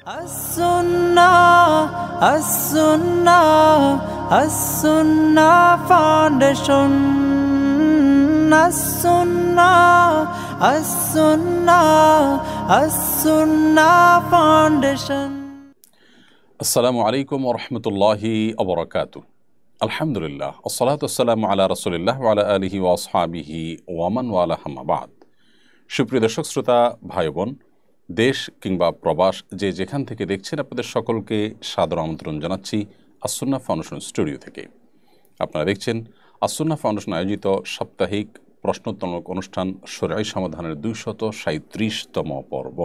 As-Sunnah, As-Sunnah, As-Sunnah Foundation. As-Sunnah, As-Sunnah, As-Sunnah Foundation. Assalamu alaikum wa rahmatullahi wa barakatuh. Alhamdulillah, as-salatu as-salamu ala rasulillah wa ala alihi wa ashabihi wa man wala hamma ba'd. সুপ্রিয় দর্শক শ্রোতা ভাই বোন, দেশ কিংবা প্রবাস যে যেখান থেকে দেখছেন, আপনাদের সকলকে সাদর আমন্ত্রণ জানাচ্ছি আস-সুন্নাহ ফাউন্ডেশন স্টুডিও থেকে। আপনারা দেখছেন আস-সুন্নাহ ফাউন্ডেশন আয়োজিত সাপ্তাহিক প্রশ্নোত্তরমূলক অনুষ্ঠান শরঈ সমাধানের 237তম পর্ব।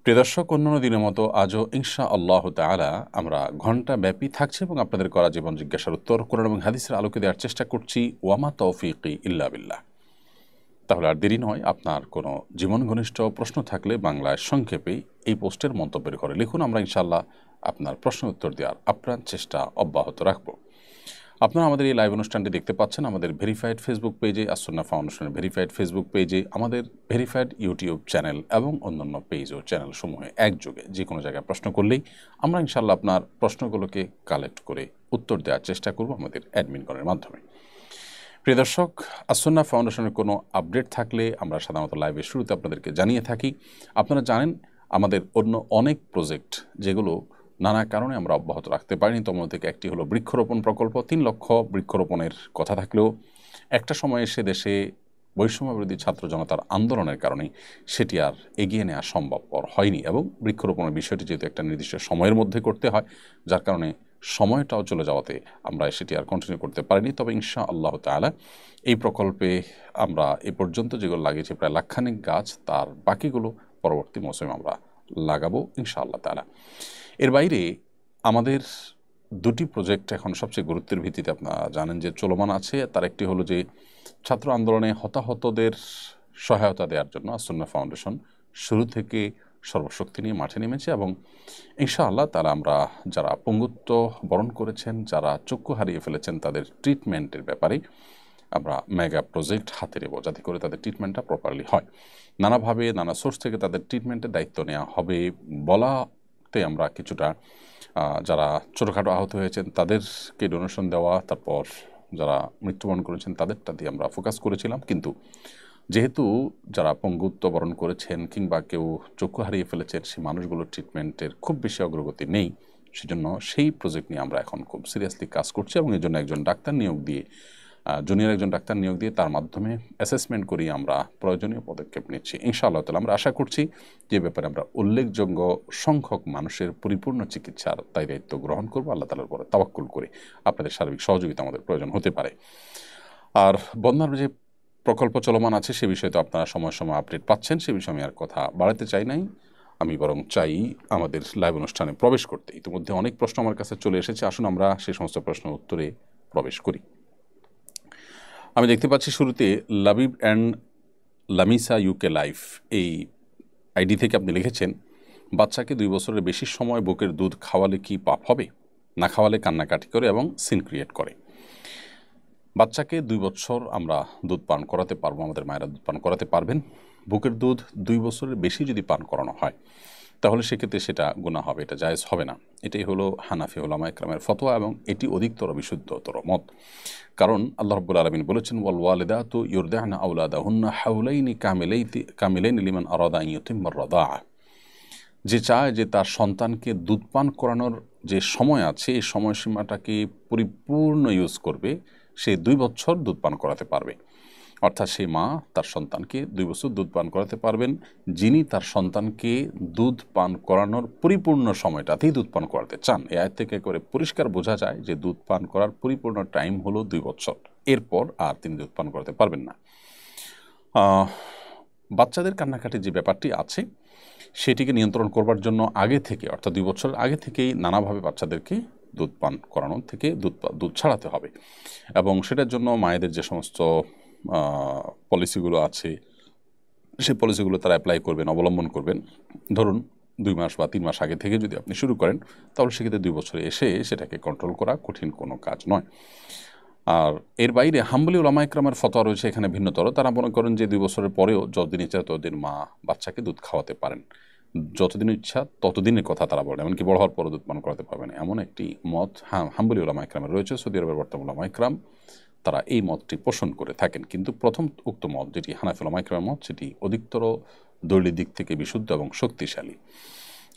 প্রিয় দর্শক, অন্যান্য দিনের মতো আজও ইনশা আল্লাহ তাআলা আমরা ঘণ্টাব্যাপী থাকছি এবং আপনাদের করা জীবন জিজ্ঞাসার উত্তর কোরআন এবং হাদিসের আলোকে দেওয়ার চেষ্টা করছি। ওয়ামা তৌফিকি ইল্লা বিল্লাহ। তাহলে আর দেরি নয়, আপনার কোনো জীবন ঘনিষ্ঠ প্রশ্ন থাকলে বাংলায় সংক্ষেপে এই পোস্টের মন্তব্যের ঘরে লিখুন। আমরা ইনশাআল্লাহ আপনার প্রশ্ন উত্তর দেওয়ার আপ্রাণ চেষ্টা অব্যাহত রাখব। আপনারা আমাদের এই লাইভ অনুষ্ঠানটি দেখতে পাচ্ছেন আমাদের ভেরিফাইড ফেসবুক পেজে, আস-সুন্নাহ ফাউন্ডেশনের ভেরিফাইড ফেসবুক পেজে, আমাদের ভেরিফাইড ইউটিউব চ্যানেল এবং অন্যান্য পেজ ও চ্যানেল সমূহে একযোগে যে কোনো জায়গায় প্রশ্ন করলেই আমরা ইনশাআল্লাহ আপনার প্রশ্নগুলোকে কালেক্ট করে উত্তর দেওয়ার চেষ্টা করব আমাদের অ্যাডমিনগণের মাধ্যমে। প্রিয় দর্শক, আস-সুন্নাহ ফাউন্ডেশনের কোনো আপডেট থাকলে আমরা সাধারণত লাইভের শুরুতে আপনাদেরকে জানিয়ে থাকি। আপনারা জানেন আমাদের অন্য অনেক প্রজেক্ট যেগুলো নানা কারণে আমরা অব্যাহত রাখতে পারিনি, তোর মধ্যে থেকে একটি হলো বৃক্ষরোপণ প্রকল্প। 3 লক্ষ বৃক্ষরোপণের কথা থাকলেও একটা সময় এসে দেশে বৈষম্যবিরোধী ছাত্র জনতার আন্দোলনের কারণে সেটি আর এগিয়ে নেওয়া সম্ভবপর হয়নি এবং বৃক্ষরোপণের বিষয়টি যেহেতু একটা নির্দিষ্ট সময়ের মধ্যে করতে হয়, যার কারণে সময়টাও চলে যাওয়াতে আমরা সেটি আর কন্টিনিউ করতে পারিনি। তবে ইনশা আল্লাহ তাআলা এই প্রকল্পে আমরা এ পর্যন্ত যেগুলো লাগিয়েছি প্রায় লাখখানেক গাছ, তার বাকিগুলো পরবর্তী মৌসুমে আমরা লাগাবো ইনশা আল্লাহ তাআলা। এর বাইরে আমাদের 2টি প্রজেক্ট এখন সবচেয়ে গুরুত্বের ভিত্তিতে আপনারা জানেন যে চলমান আছে। তার একটি হলো যে ছাত্র আন্দোলনে হতাহতদের সহায়তা দেওয়ার জন্য আস-সুন্নাহ ফাউন্ডেশন শুরু থেকে সর্বশক্তি নিয়ে মাঠে নেমেছে এবং ইনশাআল্লাহ তারা আমরা যারা পঙ্গুত্ব বরণ করেছেন, যারা চক্ষু হারিয়ে ফেলেছেন, তাদের ট্রিটমেন্টের ব্যাপারে আমরা মেগা প্রজেক্ট হাতে নেব, যাতে করে তাদের ট্রিটমেন্টটা প্রপারলি হয়। নানাভাবে নানা সোর্স থেকে তাদের ট্রিটমেন্টের দায়িত্ব নেওয়া হবে বলাতে আমরা কিছুটা যারা ছোটোখাটো আহত হয়েছেন তাদেরকে ডোনেশন দেওয়া, তারপর যারা মৃত্যুবরণ করেছেন তাদেরটা দিয়ে আমরা ফোকাস করেছিলাম। কিন্তু যেহেতু যারা পঙ্গুত্ব বরণ করেছেন কিংবা কেউ চক্ষু হারিয়ে ফেলেছেন, সেই মানুষগুলোর ট্রিটমেন্টের খুব বেশি অগ্রগতি নেই, সেজন্য সেই প্রজেক্ট নিয়ে আমরা এখন খুব সিরিয়াসলি কাজ করছি এবং এর জন্য একজন ডাক্তার নিয়োগ দিয়ে, জুনিয়র একজন ডাক্তার নিয়োগ দিয়ে তার মাধ্যমে অ্যাসেসমেন্ট করিয়ে আমরা প্রয়োজনীয় পদক্ষেপ নিচ্ছি ইনশাআল্লাহ তাআলা। আমরা আশা করছি যে ব্যাপারে আমরা উল্লেখযোগ্য সংখ্যক মানুষের পরিপূর্ণ চিকিৎসার দায়িত্ব গ্রহণ করবো আল্লাহ তাআলার উপরে তাওয়াক্কুল করে। আপনাদের সার্বিক সহযোগিতা আমাদের প্রয়োজন হতে পারে। আর বন্যার যে প্রকল্প চলমান আছে সে বিষয়ে তো আপনারা সময় সময় আপডেট পাচ্ছেন, সে বিষয়ে আমি আর কথা বাড়াতে চাই নাই। আমি বরং চাই আমাদের লাইভ অনুষ্ঠানে প্রবেশ করতে। ইতিমধ্যে অনেক প্রশ্ন আমার কাছে চলে এসেছে, আসুন আমরা সেই সমস্ত প্রশ্নের উত্তরে প্রবেশ করি। আমি দেখতে পাচ্ছি শুরুতে Labib and Lamisa UK life এই আইডি থেকে আপনি লিখেছেন, বাচ্চাকে 2 বছরের বেশি সময় বুকের দুধ খাওয়ালে কি পাপ হবে? না খাওয়ালে কান্নাকাটি করে এবং সিন ক্রিয়েট করে। বাচ্চাকে 2 বছর আমরা দুধ পান করাতে পারবো, আমাদের মায়েরা দুধ পান করাতে পারবেন। বুকের দুধ 2 বছরের বেশি যদি পান করানো হয় তাহলে সেক্ষেত্রে সেটা গুনাহ হবে, এটা জায়েজ হবে না। এটাই হলো হানাফি উলামা ইকরামের ফতোয়া এবং এটি অধিকতর বিশুদ্ধতর মত। কারণ আল্লাহ রাব্বুল আলামিন বলেছেন, ওয়াল ওয়ালিদাতু ইউরদি'না আওলাদাহুন্না হাওলাইনি কামিলাইনি লিমান আরাদা আন ইউতিম্মা আর-রাদাআ। যে চায় যে তার সন্তানকে দুধ পান করানোর যে সময় আছে এই সময়সীমাটাকে পরিপূর্ণ ইউজ করবে, সে 2 বছর দুধ পান করাতে পারবে। অর্থাৎ সেই মা তার সন্তানকে 2 বছর দুধ পান করাতে পারবেন যিনি তার সন্তানকে দুধ পান করানোর পরিপূর্ণ সময়টাতেই দুধ পান করাতে চান। এই আয়াত থেকে করে পরিষ্কার বোঝা যায় যে দুধ পান করার পরিপূর্ণ টাইম হলো 2 বছর, এরপর আর তিনি দুধ পান করাতে পারবেন না। বাচ্চাদের কান্নাকাটির যে ব্যাপারটি আছে সেটিকে নিয়ন্ত্রণ করবার জন্য আগে থেকে, অর্থাৎ 2 বছর আগে থেকেই নানাভাবে বাচ্চাদেরকে দুধ পান করানো থেকে দুধ ছাড়াতে হবে এবং সেটার জন্য মায়েদের যে সমস্ত পলিসিগুলো আছে সেই পলিসিগুলো তারা অ্যাপ্লাই করবেন, অবলম্বন করবেন। ধরুন 2 মাস বা 3 মাস আগে থেকে যদি আপনি শুরু করেন তাহলে সেক্ষেত্রে 2 বছরে এসে সেটাকে কন্ট্রোল করা কঠিন কোনো কাজ নয়। আর এর বাইরে হাম্বলি উলামা ইকরামের ফতোয়া রয়েছে এখানে ভিন্নতর। তারা মনে করেন যে 2 বছরের পরেও যতদিন ইচ্ছা ততদিন মা বাচ্চাকে দুধ খাওয়াতে পারেন। যতদিন ইচ্ছা ততদিনের কথা তারা বলেন, এমনকি বড় হওয়ার পরও দুধ পান করাতে পারবেন, এমন একটি মত হাম্বলি উলামা ইকরামের রয়েছে। সৌদি আরবের বর্তমান উলামা ইকরাম তারা এই মতটি পোষণ করে থাকেন। কিন্তু প্রথম উক্ত মত, যেটি হানাফি উলামা ইকরামের মত, সেটি অধিকতর দৈলিক দিক থেকে বিশুদ্ধ এবং শক্তিশালী।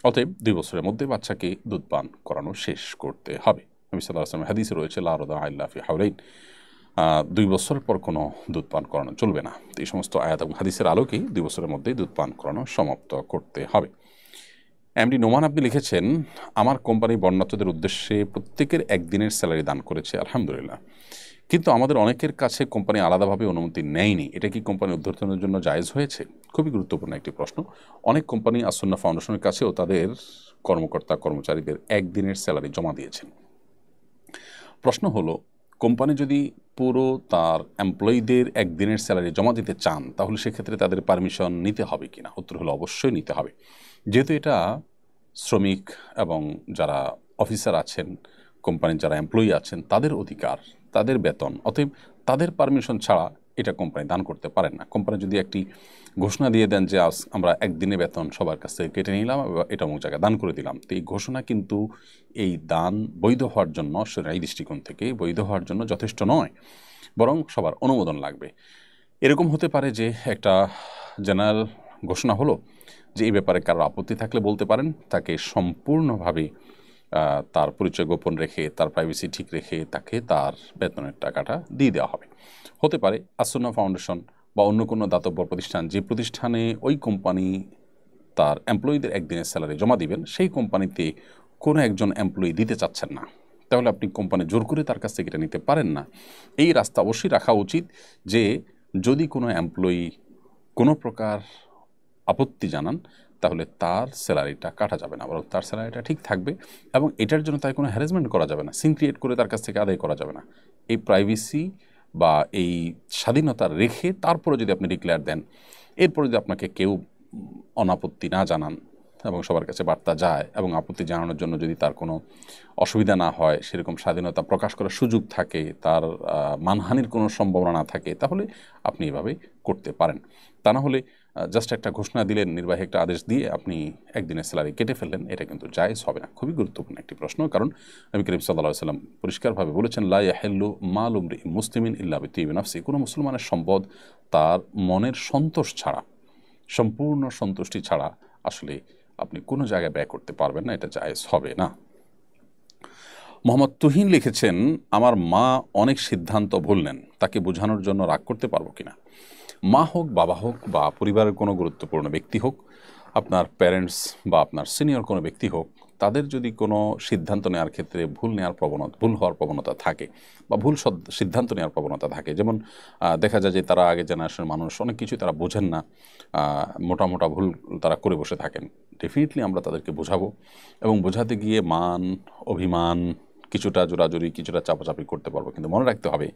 অতএব 2 বছরের মধ্যে বাচ্চাকে দুধ পান করানো শেষ করতে হবে। নবী সাল্লাল্লাহু আলাইহি ওয়াসাল্লাম হাদিসে রয়েছে, লা রাদা ইল্লা ফি হাওলাইন, 2 বছরের পর কোনো দুধ পান করানো চলবে না। তো এই সমস্ত আয়াত এবং হাদিসের আলোকেই 2 বছরের মধ্যেই দুধ পান করানো সমাপ্ত করতে হবে। এমডি নোমান আপনি লিখেছেন, আমার কোম্পানি বর্ণাঢ্যদের উদ্দেশ্যে প্রত্যেকের একদিনের স্যালারি দান করেছে, আলহামদুলিল্লাহ, কিন্তু আমাদের অনেকের কাছে কোম্পানি আলাদাভাবে অনুমতি নেয়নি। এটা কি কোম্পানি উদ্বোধনের জন্য জায়েজ হয়েছে? খুবই গুরুত্বপূর্ণ একটি প্রশ্ন। অনেক কোম্পানি আসুন্নাহ ফাউন্ডেশনের কাছেও তাদের কর্মকর্তা কর্মচারীদের একদিনের স্যালারি জমা দিয়েছেন। প্রশ্ন হলো, কোম্পানি যদি পুরো তার এমপ্লয়ীদের একদিনের স্যালারি জমা দিতে চান, তাহলে সেক্ষেত্রে তাদের পারমিশন নিতে হবে কিনা? উত্তর হলো অবশ্যই নিতে হবে, যেহেতু এটা শ্রমিক এবং যারা অফিসার আছেন, কোম্পানির যারা এমপ্লয়ি আছেন, তাদের অধিকার, তাদের বেতন। অতএব তাদের পারমিশন ছাড়া এটা কোম্পানি দান করতে পারেন না। কোম্পানি যদি একটি ঘোষণা দিয়ে দেন যে আজ আমরা একদিনে বেতন সবার কাছ থেকে কেটে নিলাম, এটা অমুক জায়গায় দান করে দিলাম, তো এই ঘোষণা কিন্তু এই দান বৈধ হওয়ার জন্য, শরীয়ী দৃষ্টিকোণ থেকে বৈধ হওয়ার জন্য যথেষ্ট নয়, বরং সবার অনুমোদন লাগবে। এরকম হতে পারে যে একটা জেনারেল ঘোষণা হলো যে এই ব্যাপারে কারো আপত্তি থাকলে বলতে পারেন, তাকে সম্পূর্ণভাবে তার পরিচয় গোপন রেখে, তার প্রাইভেসি ঠিক রেখে তাকে তার বেতনের টাকাটা দিয়ে দেওয়া হবে। হতে পারে আসুন্নাহ ফাউন্ডেশন বা অন্য কোনো দাতব্য প্রতিষ্ঠান, যে প্রতিষ্ঠানে ওই কোম্পানি তার এমপ্লয়ীদের একদিনের স্যালারি জমা দিবেন, সেই কোম্পানিতে কোনো একজন এমপ্লয়ি দিতে চাচ্ছেন না, তাহলে আপনি কোম্পানি জোর করে তার কাছ থেকে এটা নিতে পারেন না। এই রাস্তা অবশ্যই রাখা উচিত যে যদি কোনো এমপ্লয়ি কোনো প্রকার আপত্তি জানান, তাহলে তার স্যালারিটা কাটা যাবে না, বরং তার স্যালারিটা ঠিক থাকবে, এবং এটার জন্য তাই কোনো হ্যারাসমেন্ট করা যাবে না, সিন ক্রিয়েট করে তার কাছ থেকে আদায় করা যাবে না। এই প্রাইভেসি বা এই স্বাধীনতা রেখে তারপরে যদি আপনি ডিক্লেয়ার দেন, এরপরে যদি আপনাকে কেউ অনাপত্তি না জানান এবং সবার কাছে বার্তা যায় এবং আপত্তি জানানোর জন্য যদি তার কোনো অসুবিধা না হয়, সেরকম স্বাধীনতা প্রকাশ করার সুযোগ থাকে, তার মানহানির কোনো সম্ভাবনা না থাকে, তাহলে আপনি এভাবে করতে পারেন। তা না হলে জাস্ট একটা ঘোষণা দিলেন, নির্বাহী একটা আদেশ দিয়ে আপনি একদিনের স্যালারি কেটে ফেললেন, এটা কিন্তু জায়েজ হবে না। খুবই গুরুত্বপূর্ণ একটি প্রশ্ন, কারণ নবী করিম সাল্লাল্লাহু আলাইহি ওয়াসাল্লাম পরিষ্কারভাবে বলেছেন, লা ইয়াহিল্লু মালু ইমরিইন মুসলিমিন ইল্লা বিতিয়্যিবি নাফসি, কোনো মুসলমানের সম্পদ তার মনের সন্তোষ ছাড়া, সম্পূর্ণ সন্তুষ্টি ছাড়া আসলে আপনি কোনো জায়গায় ব্যয় করতে পারবেন না, এটা জায়েজ হবে না। মোহাম্মদ তুহিন লিখেছেন, আমার মা অনেক সিদ্ধান্ত ভুল নেন, তাকে বোঝানোর জন্য রাগ করতে পারবো কিনা? মা হোক, বাবা হোক, বা পরিবারের কোনো গুরুত্বপূর্ণ ব্যক্তি হোক, আপনার প্যারেন্টস বা আপনার সিনিয়র কোনো ব্যক্তি হোক, তাদের যদি কোনো সিদ্ধান্ত নেওয়ার ক্ষেত্রে ভুল হওয়ার প্রবণতা থাকে বা ভুল সিদ্ধান্ত নেওয়ার প্রবণতা থাকে, যেমন দেখা যায় যে তারা আগে জেনারেশনের মানুষ, অনেক কিছু তারা বোঝেন না, মোটা ভুল তারা করে বসে থাকেন, ডেফিনেটলি আমরা তাদেরকে বোঝাবো, এবং বোঝাতে গিয়ে মান, অভিমান, কিছুটা জোরাজুরি, কিছুটা চাপাচাপি করতে পারবো, কিন্তু মনে রাখতে হবে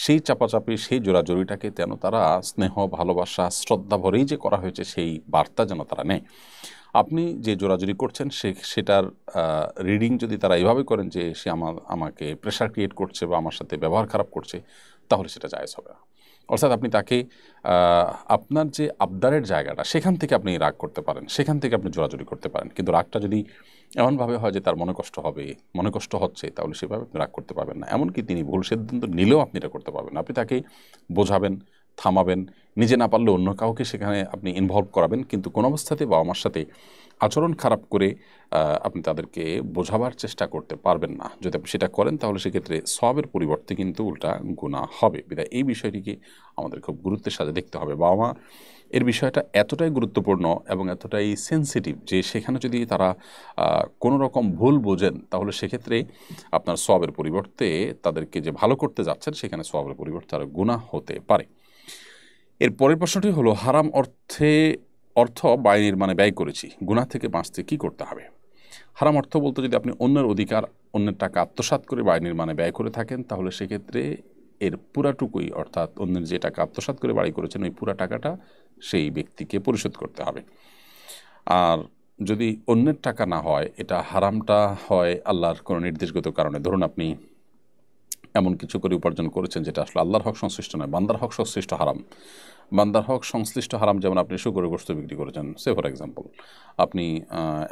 সেই চাপাচাপি, সেই জোরাজুরিটাকে যেন তারা স্নেহ, ভালোবাসা, শ্রদ্ধা ভরেই যে করা হয়েছে সেই বার্তা যেন তারা নেয়। আপনি যে জোরাজুরি করছেন সেটার রিডিং যদি তারা এইভাবে করেন যে সে আমাকে প্রেশার ক্রিয়েট করছে বা আমার সাথে ব্যবহার খারাপ করছে, তাহলে সেটা জায়েজ হবে না। অর্থাৎ আপনি তাকে আপনার যে আবদারের জায়গাটা, সেখান থেকে আপনি রাগ করতে পারেন, সেখান থেকে আপনি জোরাজুরি করতে পারেন, কিন্তু রাগটা যদি এমনভাবে হয় যে তার মনে কষ্ট হচ্ছে, তাহলে সেভাবে আপনি রাগ করতে পারবেন না। এমনকি তিনি ভুল সিদ্ধান্ত নিলেও আপনি এটা করতে পারবেন না। আপনি তাকে বোঝাবেন, থামাবেন, নিজে না পারলে অন্য কাউকে সেখানে আপনি ইনভলভ করাবেন, কিন্তু কোনো অবস্থাতে বাবা মার সাথে আচরণ খারাপ করে আপনি তাদেরকে বোঝাবার চেষ্টা করতে পারবেন না। যদি আপনি সেটা করেন, তাহলে সেক্ষেত্রে সওয়াবের পরিবর্তে কিন্তু উল্টা গুনাহ হবে। বিধায় এই বিষয়টিকে আমাদের খুব গুরুত্বের সাথে দেখতে হবে। বাবা মা এর বিষয়টা এতটাই গুরুত্বপূর্ণ এবং এতটাই সেন্সিটিভ যে সেখানে যদি তারা কোনো রকম ভুল বোঝেন, তাহলে সেক্ষেত্রে আপনার সওয়াবের পরিবর্তে তাদেরকে যে ভালো করতে যাচ্ছেন, সেখানে সওয়াবের পরিবর্তে আরও গুনাহ হতে পারে। এর পরের প্রশ্নটি হলো, হারাম অর্থ বাড়ি নির্মাণে ব্যয় করেছি, গুনাহ থেকে বাঁচতে কি করতে হবে? হারাম অর্থ বলতে যদি আপনি অন্যের অধিকার, অন্যের টাকা আত্মসাৎ করে বাড়ি নির্মাণে ব্যয় করে থাকেন, তাহলে সেক্ষেত্রে এর পুরাটুকুই, অর্থাৎ অন্যের যে টাকা আত্মসাৎ করে বাড়ি করেছেন, ওই পুরা টাকাটা সেই ব্যক্তিকে পরিশোধ করতে হবে। আর যদি অন্যের টাকা না হয়, এটা হারামটা হয় আল্লাহর কোনো নির্দেশগত কারণে। ধরুন আপনি এমন কিছু করে উপার্জন করেছেন যেটা আসলে আল্লাহর হক সংশ্লিষ্ট নয়, বান্দার হক সংশ্লিষ্ট হারাম। বান্দার হক সংশ্লিষ্ট হারাম, যেমন আপনি শুকরের গোশত বিক্রি করেছেন, সে ফর এক্সাম্পল, আপনি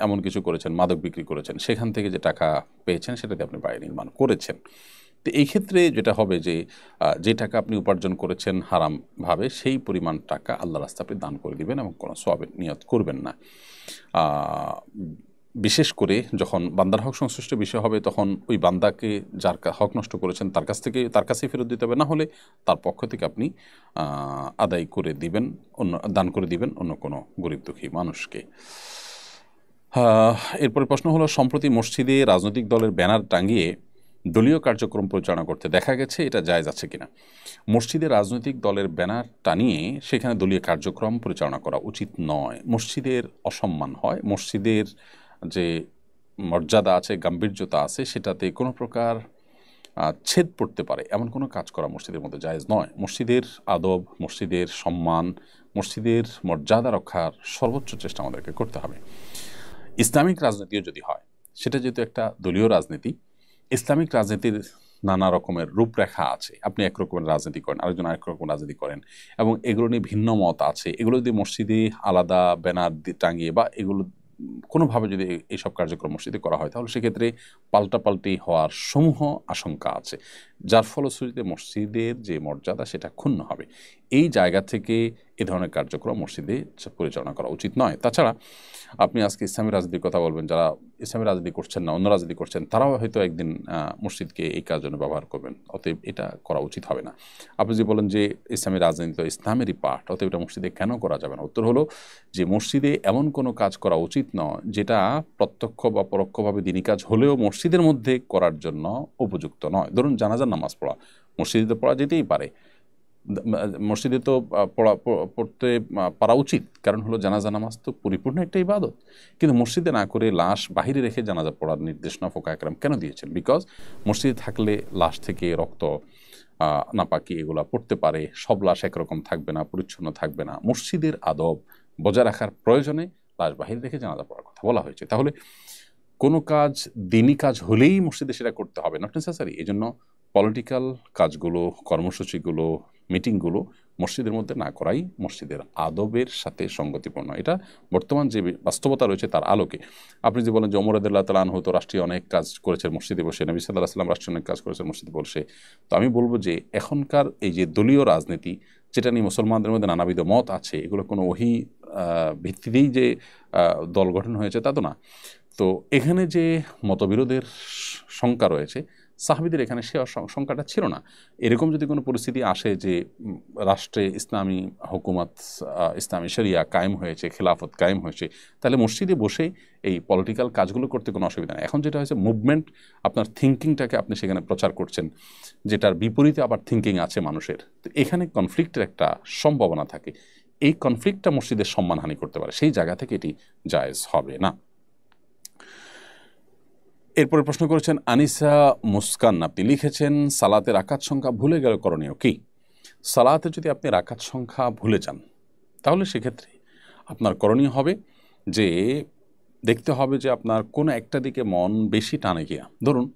এমন কিছু করেছেন, মাদক বিক্রি করেছেন, সেখান থেকে যে টাকা পেয়েছেন সেটাতে আপনি বাড়ি নির্মাণ করেছেন। তো এই ক্ষেত্রে যেটা হবে যে টাকা আপনি উপার্জন করেছেন হারামভাবে, সেই পরিমাণ টাকা আল্লাহ রাস্তায় আপনি দান করে দিবেন এবং কোনো সওয়াবের নিয়ত করবেন না। বিশেষ করে যখন বান্দার হক সংশ্লিষ্ট বিষয় হবে, তখন ওই বান্দাকে যার হক নষ্ট করেছেন তার কাছেই ফেরত দিতে হবে, না হলে তার পক্ষ থেকে আপনি আদায় করে দিবেন, দান করে দিবেন অন্য কোনো গরিব দুঃখী মানুষকে। এরপরে প্রশ্ন হলো, সম্প্রতি মসজিদে রাজনৈতিক দলের ব্যানার টাঙিয়ে দলীয় কার্যক্রম পরিচালনা করতে দেখা গেছে, এটা জায়েজ আছে কিনা? মসজিদে রাজনৈতিক দলের ব্যানার টানিয়ে সেখানে দলীয় কার্যক্রম পরিচালনা করা উচিত নয়। মসজিদের অসম্মান হয়, মসজিদের যে মর্যাদা আছে, গাম্ভীর্যতা আছে, সেটাতে কোনো প্রকার ছেদ পড়তে পারে এমন কোনো কাজ করা মসজিদের মধ্যে জায়েজ নয়। মসজিদের আদব, মসজিদের সম্মান, মসজিদের মর্যাদা রক্ষার সর্বোচ্চ চেষ্টা আমাদেরকে করতে হবে। ইসলামিক রাজনীতিও যদি হয়, সেটা যেহেতু একটা দলীয় রাজনীতি, ইসলামিক রাজনীতির নানা রকমের রূপরেখা আছে। আপনি এক রকমের রাজনীতি করেন, আরেকজন আরেক রকম রাজনীতি করেন, এবং এগুলো নিয়ে ভিন্ন মত আছে। এগুলো যদি মসজিদে আলাদা ব্যানার টাঙিয়ে বা এগুলো কোনোভাবে যদি এইসব কার্যক্রম মসজিদে করা হয়, তাহলে সেক্ষেত্রে পাল্টাপাল্টি হওয়ার সমূহ আশঙ্কা আছে, যার ফলশ্রুতিতে মসজিদের যে মর্যাদা সেটা ক্ষুণ্ণ হবে। এই জায়গা থেকে এ ধরনের কার্যক্রম মসজিদে পরিচালনা করা উচিত নয়। তাছাড়া আপনি আজকে ইসলামী রাজনীতির কথা বলবেন, যারা ইসলামী রাজনীতি করছেন না, অন্য রাজনীতি করছেন, তারাও হয়তো একদিন মসজিদকে এই কাজের জন্য ব্যবহার করবেন। অতএব এটা করা উচিত হবে না। আপনি যে বলেন যে ইসলামী রাজনীতি তো ইসলামেরই পার্ট, অতএব এটা মসজিদে কেন করা যাবে না? উত্তর হলো যে মসজিদে এমন কোনো কাজ করা উচিত নয় যেটা প্রত্যক্ষ বা পরোক্ষভাবে দিনী কাজ হলেও মসজিদের মধ্যে করার জন্য উপযুক্ত নয়। ধরুন জানাজার নামাজ পড়া, মসজিদে তো পড়া যেতেই পারে, মসজিদে তো পড়তে পারা উচিত, কারণ হলো জানাজা নামাজ তো পরিপূর্ণ একটা ইবাদত। কিন্তু মসজিদে না করে লাশ বাহিরে রেখে জানাজা পড়ার নির্দেশনা ফুকাহা একরাম কেন দিয়েছেন? বিকজ মসজিদে থাকলে লাশ থেকে রক্ত, নাপাকি এগুলা পড়তে পারে, সব লাশ একরকম থাকবে না, পরিচ্ছন্ন থাকবে না। মসজিদের আদব বজায় রাখার প্রয়োজনে লাশ বাহিরে রেখে জানাজা পড়ার কথা বলা হয়েছে। তাহলে কোনো কাজ দিনী কাজ হলেই মসজিদে সেটা করতে হবে, নট নেসেসারি। এই জন্য পলিটিক্যাল কাজগুলো, কর্মসূচিগুলো, মিটিংগুলো মসজিদের মধ্যে না করাই মসজিদের আদবের সাথে সঙ্গতিপূর্ণ। এটা বর্তমান যে বাস্তবতা রয়েছে তার আলোকে। আপনি যে বলেন যে ওমর রাদিয়াল্লাহু তাআলা আনহু তো রাষ্ট্রীয় অনেক কাজ করেছেন মসজিদে বসে, নবী সাল্লাল্লাহু আলাইহি ওয়াসাল্লাম রাষ্ট্রীয় অনেক কাজ করেছেন মসজিদে বসে, তো আমি বলবো যে এখনকার এই যে দলীয় রাজনীতি, যেটা নিয়ে মুসলমানদের মধ্যে নানাবিধ মত আছে, এগুলো কোনো ওহী ভিত্তিতেই যে দল গঠন হয়েছে তা তো না। তো এখানে যে মতবিরোধের শঙ্কা রয়েছে, সাহাবীদের এখানে সে শঙ্কাটা ছিল না। এরকম যদি কোনো পরিস্থিতি আসে যে রাষ্ট্রে ইসলামী হুকুমত, ইসলামী শরিয়া কায়েম হয়েছে, খেলাফত কায়েম হয়েছে, তাহলে মসজিদে বসে এই পলিটিক্যাল কাজগুলো করতে কোনো অসুবিধা নেই। এখন যেটা হয়েছে, মুভমেন্ট, আপনার থিঙ্কিংটাকে আপনি সেখানে প্রচার করছেন, যেটার বিপরীতে আবার থিঙ্কিং আছে মানুষের, তো এখানে কনফ্লিক্টের একটা সম্ভাবনা থাকে। এই কনফ্লিক্টটা মসজিদের সম্মানহানি করতে পারে, সেই জায়গা থেকে এটি জায়েজ হবে না। এরপরে প্রশ্ন করেছেন আনিসা মুস্কান, আপনি লিখেছেন সালাতে রাকাত সংখ্যা ভুলে গেলে করণীয় কি? সালাতে যদি আপনি রাকাত সংখ্যা ভুলে যান, তাহলে সেক্ষেত্রে আপনার করণীয় হবে যে দেখতে হবে যে আপনার কোনো একটা দিকে মন বেশি টানে গিয়া। ধরুন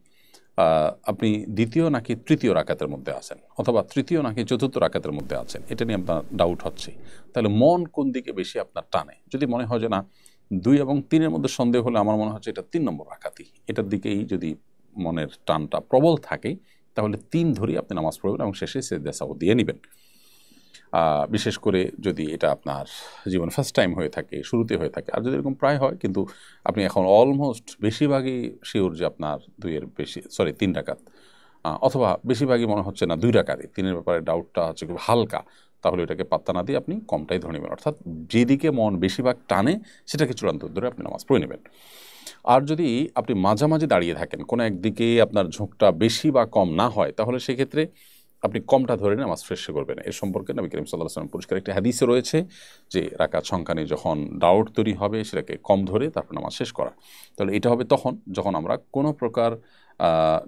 আপনি দ্বিতীয় নাকি তৃতীয় রাকাতের মধ্যে আছেন, অথবা তৃতীয় নাকি চতুর্থ রাকাতের মধ্যে আছেন, এটা নিয়ে আপনার ডাউট হচ্ছে। তাহলে মন কোন দিকে বেশি আপনার টানে? যদি মনে হয় যে না 2 এবং 3-এর মধ্যে সন্দেহ হলে আমার মনে হচ্ছে এটা 3 নম্বর রাকাতই, এটার দিকেই যদি মনের টানটা প্রবল থাকে, তাহলে 3 ধরেই আপনি নামাজ পড়বেন এবং শেষে সিজদা সাহু দিয়ে নেবেন। বিশেষ করে যদি এটা আপনার জীবন ফার্স্ট টাইম হয়ে থাকে, শুরুতে হয়ে থাকে। আর যদি এরকম প্রায় হয়, কিন্তু আপনি এখন অলমোস্ট বেশিরভাগই শিওর যে আপনার 3 রাকাত, অথবা বেশিরভাগই মনে হচ্ছে না 2 রাকাতই, 3-এর ব্যাপারে ডাউটটা হচ্ছে খুব হালকা, তাহলে এটাকে পাত্তা না দিয়ে আপনি কমটাই ধরে নেবেন। অর্থাৎ যেদিকে মন বেশিরভাগ টানে সেটাকে চূড়ান্ত ধরে আপনি নামাজ পড়ে নেবেন। আর যদি আপনি মাঝামাঝি দাঁড়িয়ে থাকেন, কোনো একদিকে আপনার ঝোঁকটা বেশি বা কম না হয়, তাহলে সেক্ষেত্রে আপনি কমটা ধরে নামাজ শেষ করবেন। এর সম্পর্কে নবী করিম সাল্লাল্লাহু আলাইহি ওয়াসাল্লাম পরিষ্কার একটি হাদিসে রয়েছে যে রাকাত সংখ্যা নিয়ে যখন ডাউট তৈরি হবে, সেটাকে কম ধরে তারপর নামাজ শেষ করা। তাহলে এটা হবে তখন যখন আমরা কোনো প্রকার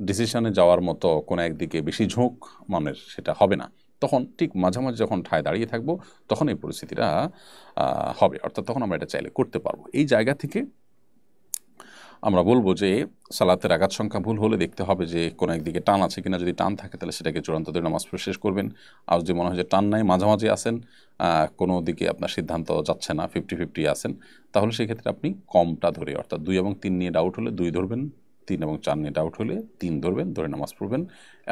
ডিসিশনে যাওয়ার মতো কোনো একদিকে বেশি ঝোঁক মনের সেটা হবে না, তখন ঠিক মাঝামাঝি যখন ঠায় দাঁড়িয়ে থাকবো, তখন এই পরিস্থিতিটা হবে। অর্থাৎ তখন আমরা এটা চাইলে করতে পারবো। এই জায়গা থেকে আমরা বলবো যে সালাতের রাকাত সংখ্যা ভুল হলে দেখতে হবে যে কোনো একদিকে টান আছে কিনা। যদি টান থাকে তাহলে সেটাকে চূড়ান্ত ধরে নামাজ পড়ে শেষ করবেন। আর যদি মনে হয় যে টান নাই, মাঝামাঝি আছেন, কোনো দিকে আপনার সিদ্ধান্ত যাচ্ছে না, 50-50 আছেন, তাহলে সেক্ষেত্রে আপনি কমটা ধরে, অর্থাৎ 2 এবং 3 নিয়ে ডাউট হলে 2 ধরবেন, 3 এবং 4 নিয়ে ডাউট হলে 3 ধরবেন, ধরে নামাজ পড়বেন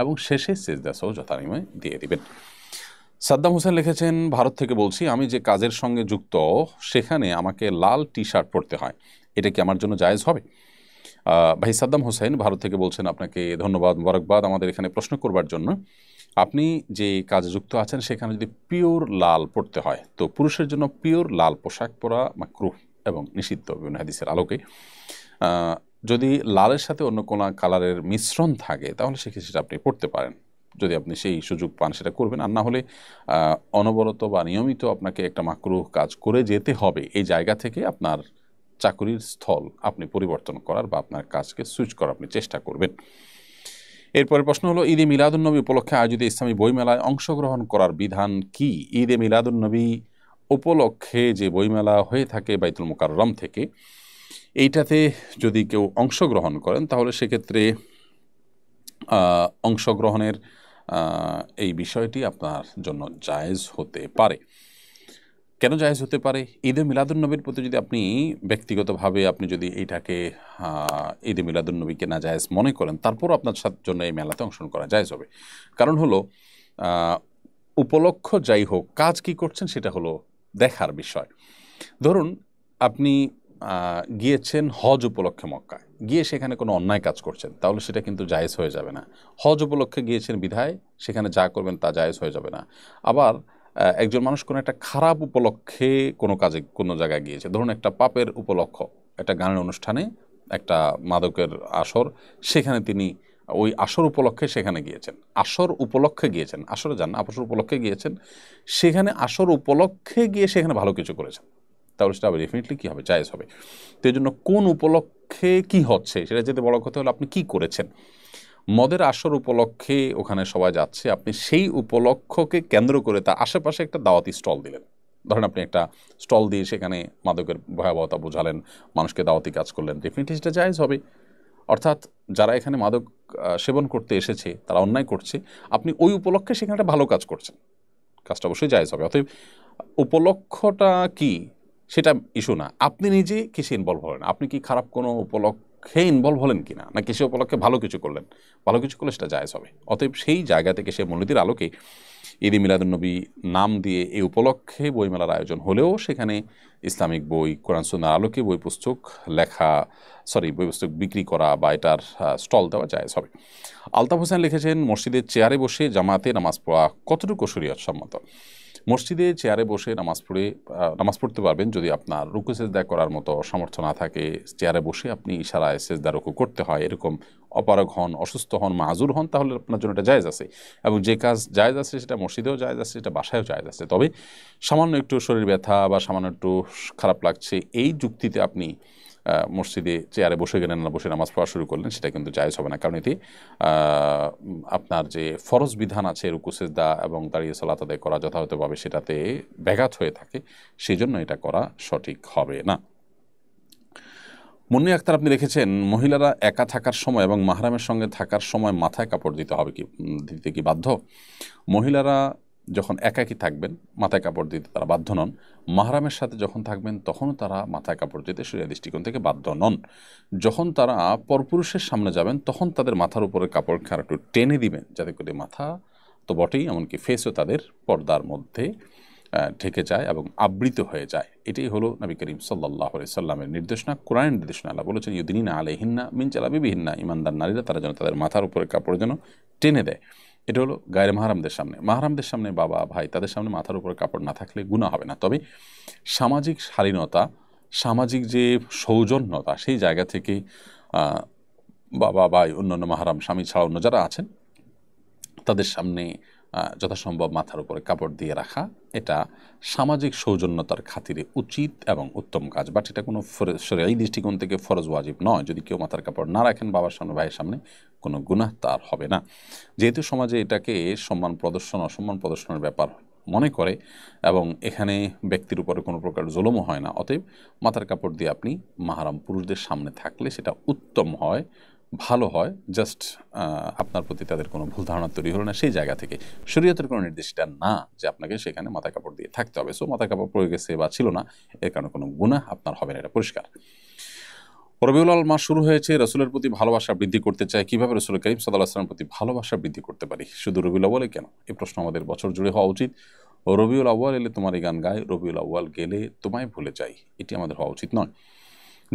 এবং শেষে সিজদা সহ যথানিময় দিয়ে দিবেন। সাদ্দাম হোসেন লিখেছেন, ভারত থেকে বলছি, আমি যে কাজের সঙ্গে যুক্ত সেখানে আমাকে লাল টি শার্ট পরতে হয়, এটা কি আমার জন্য জায়েজ হবে? ভাই সাদ্দাম হোসেন ভারত থেকে বলছেন, আপনাকে ধন্যবাদ, মোবারকবাদ আমাদের এখানে প্রশ্ন করবার জন্য। আপনি যে কাজে যুক্ত আছেন সেখানে যদি পিওর লাল পড়তে হয়, তো পুরুষের জন্য পিওর লাল পোশাক পরা মাকরুহ এবং নিষিদ্ধ বিভিন্ন হাদিসের আলোকে। যদি লালের সাথে অন্য কোনো কালারের মিশ্রণ থাকে তাহলে সেক্ষেত্রে সেটা আপনি পড়তে পারেন, যদি আপনি সেই সুযোগ পান সেটা করবেন। আর না হলে অনবরত বা নিয়মিত আপনাকে একটা মাকরুহ কাজ করে যেতে হবে, এই জায়গা থেকে আপনার চাকুরির স্থল আপনি পরিবর্তন করার বা আপনার কাজকে সুইচ করার আপনি চেষ্টা করবেন। এরপরের প্রশ্ন হলো, ঈদে মিলাদুন্নবী উপলক্ষে আয়োজিত ইসলামী বইমেলায় অংশগ্রহণ করার বিধান কি? ঈদে মিলাদুন্নবী উপলক্ষে যে বইমেলা হয়ে থাকে বাইতুল মুকাররম থেকে, এইটাতে যদি কেউ অংশগ্রহণ করেন তাহলে সেক্ষেত্রে অংশগ্রহণের এই বিষয়টি আপনার জন্য জায়েজ হতে পারে। কেন জায়েজ হতে পারে? ঈদে মিলাদুন্নবীর প্রতি যদি আপনি ব্যক্তিগতভাবে আপনি যদি এইটাকে ঈদে মিলাদুন্নবীকে না জায়েজ মনে করেন, তারপরও আপনার জন্য এই মেলাতে অংশগ্রহণ করা জায়েজ হবে। কারণ হলো উপলক্ষ যাই হোক, কাজ কি করছেন সেটা হলো দেখার বিষয়। ধরুন আপনি গিয়েছেন হজ উপলক্ষে মক্কায়, গিয়ে সেখানে কোনো অন্যায় কাজ করছেন, তাহলে সেটা কিন্তু জায়েজ হয়ে যাবে না। হজ উপলক্ষে গিয়েছেন বিধায় সেখানে যা করবেন তা জায়েজ হয়ে যাবে না। আবার একজন মানুষ কোনো একটা খারাপ উপলক্ষে কোনো কাজে কোনো জায়গায় গিয়েছে, ধরুন একটা পাপের উপলক্ষ, একটা গানের অনুষ্ঠানে, একটা মাদকের আসর, সেখানে তিনি ওই আসর উপলক্ষে সেখানে গিয়েছেন, আসর উপলক্ষে গিয়েছেন, আসরে যান না, আসর উপলক্ষে গিয়েছেন, সেখানে আসর উপলক্ষে গিয়ে সেখানে ভালো কিছু করেছেন, তাহলে সেটা ডেফিনেটলি কী হবে? জায়েজ হবে। তো এই জন্য কোন উপলক্ষে কি হচ্ছে সেটা যেতে বড় কথা হলো আপনি কি করেছেন। মদের আসর উপলক্ষে ওখানে সবাই যাচ্ছে, আপনি সেই উপলক্ষকে কেন্দ্র করে তার আশেপাশে একটা দাওয়াতি স্টল দিলেন। ধরেন আপনি একটা স্টল দিয়ে সেখানে মাদকের ভয়াবহতা বোঝালেন, মানুষকে দাওয়াতি কাজ করলেন, ডেফিনেটলি সেটা জায়েজ হবে। অর্থাৎ যারা এখানে মাদক সেবন করতে এসেছে তারা অন্যায় করছে, আপনি ওই উপলক্ষে সেখানে একটা ভালো কাজ করছেন, কাজটা অবশ্যই জায়েজ হবে। অতএব উপলক্ষটা কি সেটা ইস্যু না, আপনি নিজে কিসে ইনভলভ হলেন, আপনি কি খারাপ কোনো উপলক্ষে ইনভলভ হলেন কিনা, না কিসে উপলক্ষে ভালো কিছু করলেন, ভালো কিছু করলে সেটা জায়েজ হবে। অতএব সেই জায়গা থেকে সে মূলনীতির আলোকে ঈদে মিলাদুন্নবী নাম দিয়ে এই উপলক্ষে বইমেলার আয়োজন হলেও সেখানে ইসলামিক বই, কোরআন সুন্নাহর আলোকে বই পুস্তক বই পুস্তক বিক্রি করা বা এটার স্টল দেওয়া জায়েজ হবে। আলতাফ হোসেন লিখেছেন, মসজিদের চেয়ারে বসে জামাতে নামাজ পড়া কতটুকু শরীয়ত সম্মত? মসজিদে চেয়ারে বসে নামাজ পড়তে পারবেন যদি আপনার রুকু সেজদা করার মতো সামর্থ্য না থাকে। চেয়ারে বসে আপনি ইশারায় সেজদা রুকু করতে হয়, এরকম অপারগ হন, অসুস্থ হন, মাযুর হন, তাহলে আপনার জন্য এটা জায়েজ আছে। এবং যে কাজ জায়েজ আছে সেটা মসজিদেও জায়েজ আছে, সেটা বাসায়ও জায়েজ আছে। তবে সামান্য একটু শরীর ব্যথা বা সামান্য একটু খারাপ লাগছে, এই যুক্তিতে আপনি মসজিদে চেয়ারে বসে গেলেন না, বসে নামাজ পড়া শুরু করলেন, সেটা কিন্তু জায়েজ হবে না। কারণ এতে আপনার যে ফরজ বিধান আছে রুকু সেজদা এবং দাঁড়িয়ে সালাত আদায় করা যথাযথভাবে সেটাতে ব্যাঘাত হয়ে থাকে, সেই জন্য এটা করা সঠিক হবে না। মুন্নি আক্তার আপনি লিখেছেন, মহিলারা একা থাকার সময় এবং মাহরামের সঙ্গে থাকার সময় মাথায় কাপড় দিতে কি বাধ্য? মহিলারা যখন একাকী থাকবেন মাথায় কাপড় দিতে তারা বাধ্য নন, মাহরামের সাথে যখন থাকবেন তখনও তারা মাথায় কাপড় দিতে শরীয়ত দৃষ্টিকোণ থেকে বাধ্য নন। যখন তারা পরপুরুষের সামনে যাবেন তখন তাদের মাথার উপরে কাপড় একটু টেনে দিবেন, যাতে করে মাথা তো বটেই, এমনকি ফেসও তাদের পর্দার মধ্যে ঢেকে যায় এবং আবৃত হয়ে যায়। এটাই হলো নবী করিম সাল্লাল্লাহু আলাইহি সাল্লামের নির্দেশনা, কোরআনের নির্দেশনা। আল্লাহ বলেছেন, ইউদিনিনা আলাইহিন্না মিন জালাবিবিহিন্না, ঈমানদার নারীরা তারা যেন তাদের মাথার উপরে কাপড় যেন টেনে দেয়। এটা হলো গায়ের মাহরামদের সামনে। মাহরামদের সামনে বাবা ভাই তাদের সামনে মাথার উপরে কাপড় না থাকলে গুনাহ হবে না। তবে সামাজিক শালীনতা, সামাজিক যে সৌজন্যতা, সেই জায়গা থেকে বাবা ভাই অন্যান্য মাহরাম স্বামী ছাড়া অন্য যারা আছেন তাদের সামনে যথাসম্ভব মাথার উপরে কাপড় দিয়ে রাখা, এটা সামাজিক সৌজন্যতার খাতিরে উচিত এবং উত্তম কাজ। বাট এটা কোনো শরীয়ী দৃষ্টিকোণ থেকে ফরজ ওয়াজিব নয়। যদি কেউ মাথার কাপড় না রাখেন বাবার সামনে ভাইয়ের সামনে, কোনো গুনাহ তার হবে না। যেহেতু সমাজে এটাকে সম্মান প্রদর্শন অসম্মান প্রদর্শনের ব্যাপার মনে করে এবং এখানে ব্যক্তির উপরে কোনো প্রকার জুলুমও হয় না। অতএব মাথার কাপড় দিয়ে আপনি মাহরাম পুরুষদের সামনে থাকলে সেটা উত্তম হয়, ভালো হয়। জাস্ট আপনার প্রতি তাদের কোনো ভুল ধারণা তৈরি হলো না, সেই জায়গা থেকে। শরীয়তের কোনো নির্দেশটা না যে আপনাকে সেখানে মাথা কাপড় দিয়ে থাকতে হবে। সো মাথা কাপড় পরে গেছে বা ছিল না, এর কারণে কোনো গুনাহ আপনার হবে না, এটা পরিষ্কার। রবিউল আউয়াল মাস শুরু হয়েছে, রসুলের প্রতি ভালোবাসা বৃদ্ধি করতে চাই, কীভাবে রসুল করিম সাল্লাল্লাহু আলাইহি ওয়াসাল্লামের প্রতি ভালোবাসা বৃদ্ধি করতে পারি? শুধু রবিউল আউয়ালে কেন? এই প্রশ্ন আমাদের বছর জুড়ে হওয়া উচিত। রবিউল আউয়াল এলে তোমারই গান গায়, রবিউল আউয়াল গেলে তোমায় ভুলে যাই, এটি আমাদের হওয়া উচিত নয়।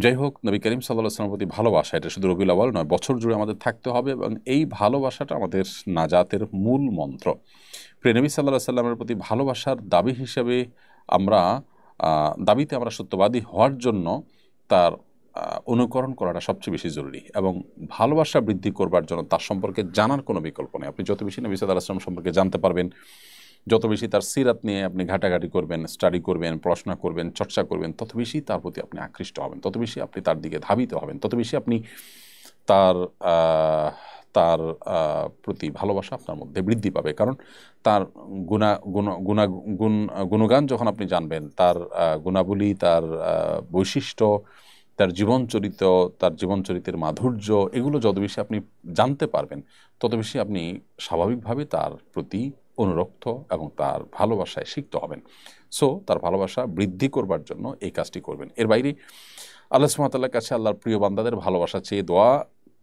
যাই হোক, নবী করিম সাল্লাল্লাহু আলাইহি ওয়াসাল্লামের প্রতি ভালোবাসা এটা শুধু রবিউল আউয়াল নয়, বছর জুড়ে আমাদের থাকতে হবে এবং এই ভালোবাসাটা আমাদের নাজাতের মূল মন্ত্র। প্রিয় নবী সাল্লাল্লাহু আলাইহি ওয়াসাল্লামের প্রতি ভালোবাসার দাবি হিসেবে আমরা দাবিতে আমরা সত্যবাদী হওয়ার জন্য তার অনুকরণ করাটা সবচেয়ে বেশি জরুরি এবং ভালোবাসা বৃদ্ধি করবার জন্য তার সম্পর্কে জানার কোনো বিকল্প নেই। আপনি যত বেশি নবী সাল্লাল্লাহু আলাইহি ওয়াসাল্লাম সম্পর্কে জানতে পারবেন, যত বেশি তার সিরাত নিয়ে আপনি ঘাটাঘাটি করবেন, স্টাডি করবেন, পড়াশোনা করবেন, চর্চা করবেন, তত বেশি তার প্রতি আপনি আকৃষ্ট হবেন, তত বেশি আপনি তার দিকে ধাবিত হবেন, তত বেশি আপনি তার তার প্রতি ভালোবাসা আপনার মধ্যে বৃদ্ধি পাবে। কারণ তার গুণগান যখন আপনি জানবেন, তার গুণাবলী, তার বৈশিষ্ট্য, তার জীবনচরিতের মাধুর্য, এগুলো যত বেশি আপনি জানতে পারবেন, তত বেশি আপনি স্বাভাবিকভাবে তার প্রতি অনুরক্ত এবং তার ভালোবাসায় সিক্ত হবেন। সো তার ভালোবাসা বৃদ্ধি করবার জন্য এই কাজটি করবেন। এর বাইরে আল্লাহ সুবহানাহু ওয়া তাআলার কাছে আল্লাহর প্রিয় বান্দাদের ভালোবাসা চেয়ে দোয়া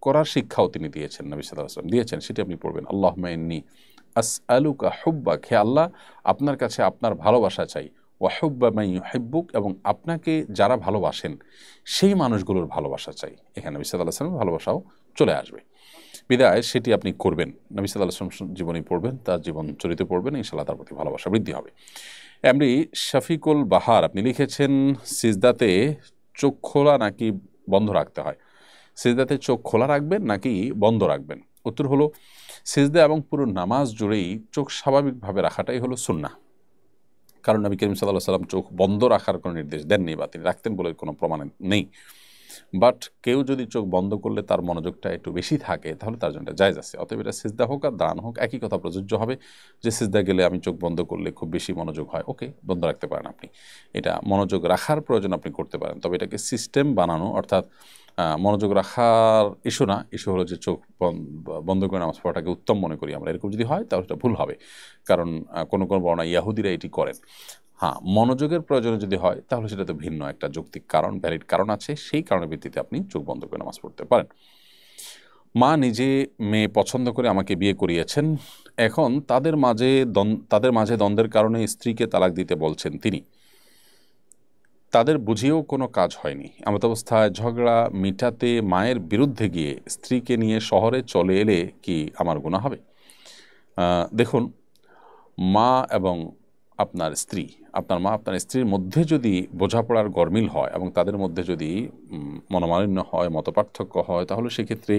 করার শিক্ষাও তিনি দিয়েছেন, নবী সাল্লাল্লাহু আলাইহি ওয়াসাল্লাম দিয়েছেন। সেটি আপনি পড়বেন, আল্লাহুম্মা ইন্নী আসআলুকা হুব্বাক, হে আল্লাহ আপনার কাছে আপনার ভালোবাসা চাই, ওয়া হুব্বা মান ইউহিব্বুক, এবং আপনাকে যারা ভালোবাসেন সেই মানুষগুলোর ভালোবাসা চাই। এখানে নবী সাল্লাল্লাহু আলাইহি ওয়াসাল্লামের ভালোবাসাও চলে আসবে। বিদায় সেটি আপনি করবেন, নবী সাল্লাল্লাহু আলাইহি ওয়াসাল্লাম জীবনী পড়বেন, তার জীবন চরিত্র পড়বেন, ইনশাআল্লাহ তার প্রতি ভালোবাসা বৃদ্ধি হবে। এমনি শফিকুল বাহার আপনি লিখেছেন, সিজদাতে চোখ খোলা নাকি বন্ধ রাখতে হয়? সিজদাতে চোখ খোলা রাখবেন নাকি বন্ধ রাখবেন? উত্তর হলো, সিজদা এবং পুরো নামাজ জুড়েই চোখ স্বাভাবিকভাবে রাখাটাই হলো সুন্নাহ। কারণ নবী করিম সাল্লাল্লাহু আলাইহি ওয়াসাল্লাম চোখ বন্ধ রাখার কোনো নির্দেশ দেননি বা তিনি রাখতেন বলে কোনো প্রমাণ নেই। বাট কেউ যদি চোখ বন্ধ করলে তার মনোযোগটা একটু বেশি থাকে, তাহলে তার জন্য জায়েজ আছে। অতএব এটা সিজদা হোক আর দান হোক, একই কথা প্রযোজ্য হবে যে সিজদা গেলে আমি চোখ বন্ধ করলে খুব বেশি মনোযোগ হয়, ওকে, বন্ধ রাখতে পারেন আপনি, এটা মনোযোগ রাখার প্রয়োজন আপনি করতে পারেন। তবে এটাকে সিস্টেম বানানো, অর্থাৎ মনোযোগ রাখার ইস্যু না, ইস্যু হলো যে চোখ বন্ধ করে নামাজ পড়াটাকে উত্তম মনে করি আমরা, এরকম যদি হয় তাহলে এটা ভুল হবে। কারণ কোনো কোনো বর্ণনা ইয়াহুদিরা এটি করেন। হ্যাঁ, মনোযোগের প্রয়োজনে যদি হয় তাহলে সেটা তো ভিন্ন একটা যৌক্তিক কারণ, ভ্যালিড কারণ আছে, সেই কারণের ভিত্তিতে আপনি চোখ বন্ধ করে নামাজ পড়তে পারেন। মা নিজে মেয়ে পছন্দ করে আমাকে বিয়ে করিয়েছেন, এখন তাদের মাঝে দ্বন্দ্বের কারণে স্ত্রীকে তালাক দিতে বলছেন তিনি। তাদের বুঝিয়েও কোনো কাজ হয়নি, এমত অবস্থায় ঝগড়া মিটাতে মায়ের বিরুদ্ধে গিয়ে স্ত্রীকে নিয়ে শহরে চলে এলে কি আমার গুনাহ হবে? দেখুন, মা এবং আপনার মা আপনার স্ত্রীর মধ্যে যদি বোঝাপড়ার গরমিল হয় এবং তাদের মধ্যে যদি মনোমালিন্য হয়, মতপার্থক্য হয়, তাহলে সেক্ষেত্রে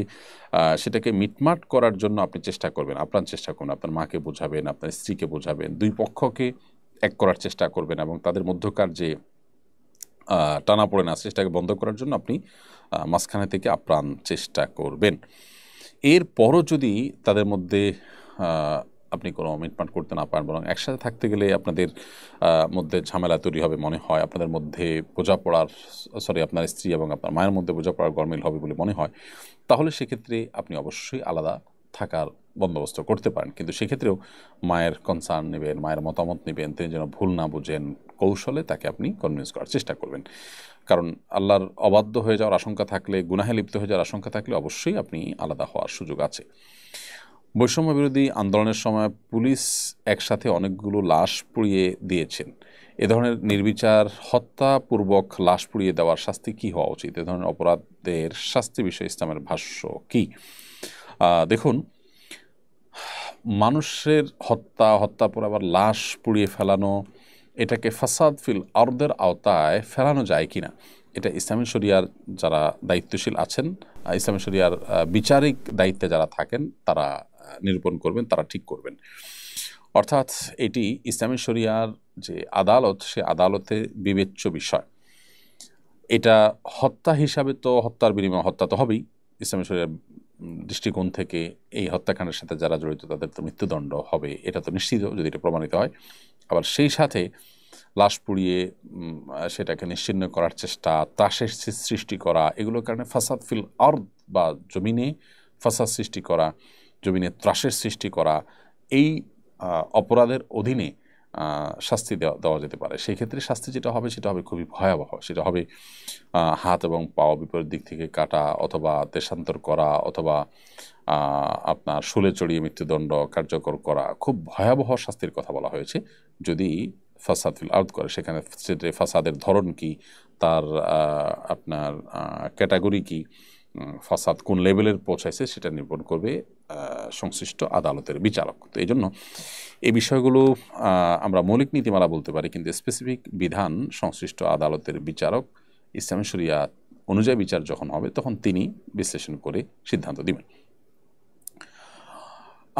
সেটাকে মিটমাট করার জন্য আপনি চেষ্টা করবেন, আপনার চেষ্টা করুন, আপনার মাকে বোঝাবেন, আপনার স্ত্রীকে বোঝাবেন, দুই পক্ষকে এক করার চেষ্টা করবেন এবং তাদের মধ্যকার যে টানাপোড়েন আছে সেটাকে বন্ধ করার জন্য আপনি মাঝখানে থেকে আপ্রাণ চেষ্টা করবেন। এরপরও যদি তাদের মধ্যে আপনি কোনো মিটমাট করতে না পারেন, বরং একসাথে থাকতে গেলে আপনাদের মধ্যে ঝামেলা তৈরি হবে মনে হয়, আপনাদের মধ্যে আপনার স্ত্রী এবং আপনার মায়ের মধ্যে বোঝাপড়ার গরমিল হবে বলে মনে হয়, তাহলে সেক্ষেত্রে আপনি অবশ্যই আলাদা থাকার বন্দোবস্ত করতে পারেন। কিন্তু সেক্ষেত্রেও মায়ের কনসার্ন নেবেন, মায়ের মতামত নেবেন, তিনি যেন ভুল না বুঝেন, কৌশলে তাকে আপনি কনভিন্স করার চেষ্টা করবেন। কারণ আল্লাহর অবাধ্য হয়ে যাওয়ার আশঙ্কা থাকলে, গুনাহে লিপ্ত হয়ে যাওয়ার আশঙ্কা থাকলে অবশ্যই আপনি আলাদা হওয়ার সুযোগ আছে। বৈষম্য বিরোধী আন্দোলনের সময় পুলিশ একসাথে অনেকগুলো লাশ পুড়িয়ে দিয়েছেন, এ ধরনের নির্বিচার হত্যাপূর্বক লাশ পুড়িয়ে দেওয়ার শাস্তি কী হওয়া উচিত? এ ধরনের অপরাধের শাস্তি বিষয়ে ইসলামের ভাষ্য কী? দেখুন, মানুষের হত্যার পর আবার লাশ পুড়িয়ে ফেলানো, এটাকে ফাসাদ ফিল আরদের আওতায় ফেলানো যায় কি না, এটা ইসলামী শরিয়ার যারা দায়িত্বশীল আছেন, ইসলামী শরিয়ার বিচারিক দায়িত্বে যারা থাকেন, তারা নিরূপণ করবেন, তারা ঠিক করবেন। অর্থাৎ এটি ইসলামী শরিয়ার যে আদালত, সে আদালতে বিবেচ্য বিষয়। এটা হত্যা হিসাবে তো হত্যার বিনিময়ে হত্যা তো হবেই, ইসলামী শরিয়ার দৃষ্টিকোণ থেকে এই হত্যাকাণ্ডের সাথে যারা জড়িত তাদের তো মৃত্যুদণ্ড হবে, এটা তো নিশ্চিত যদি এটা প্রমাণিত হয়। আবার সেই সাথে লাশ পুড়িয়ে সেটাকে নিশ্চিহ্ন করার চেষ্টা, ত্রাসের সৃষ্টি করা, এগুলোর কারণে ফাসাদ ফিল আরদ বা জমিনে ফাসাদ সৃষ্টি করা, জমিনে ত্রাসের সৃষ্টি করা, এই অপরাধের অধীনে শাস্তি দেওয়া যেতে পারে। সেই ক্ষেত্রে শাস্তি যেটা হবে সেটা হবে খুবই ভয়াবহ। সেটা হবে হাত এবং পাও বিপরীত দিক থেকে কাটা, অথবা দেশান্তর করা, অথবা আপনার শুলে চড়িয়ে মৃত্যুদণ্ড কার্যকর করা। খুব ভয়াবহ শাস্তির কথা বলা হয়েছে যদি ফাসাদ ফিল আরদ করে। সেখানে ফাসাদের ধরন কি, তার আপনার ক্যাটাগরি কি, ফাসাদ কোন লেভেলের পৌঁছাইছে সেটা নির্ভর করবে সংশ্লিষ্ট আদালতের বিচারক। তো এই জন্য এই বিষয়গুলো আমরা মৌলিক নীতিমালা বলতে পারি, কিন্তু স্পেসিফিক বিধান সংশ্লিষ্ট আদালতের বিচারক ইসলামী শরিয়া অনুযায়ী বিচার যখন হবে তখন তিনি বিশ্লেষণ করে সিদ্ধান্ত দিবেন।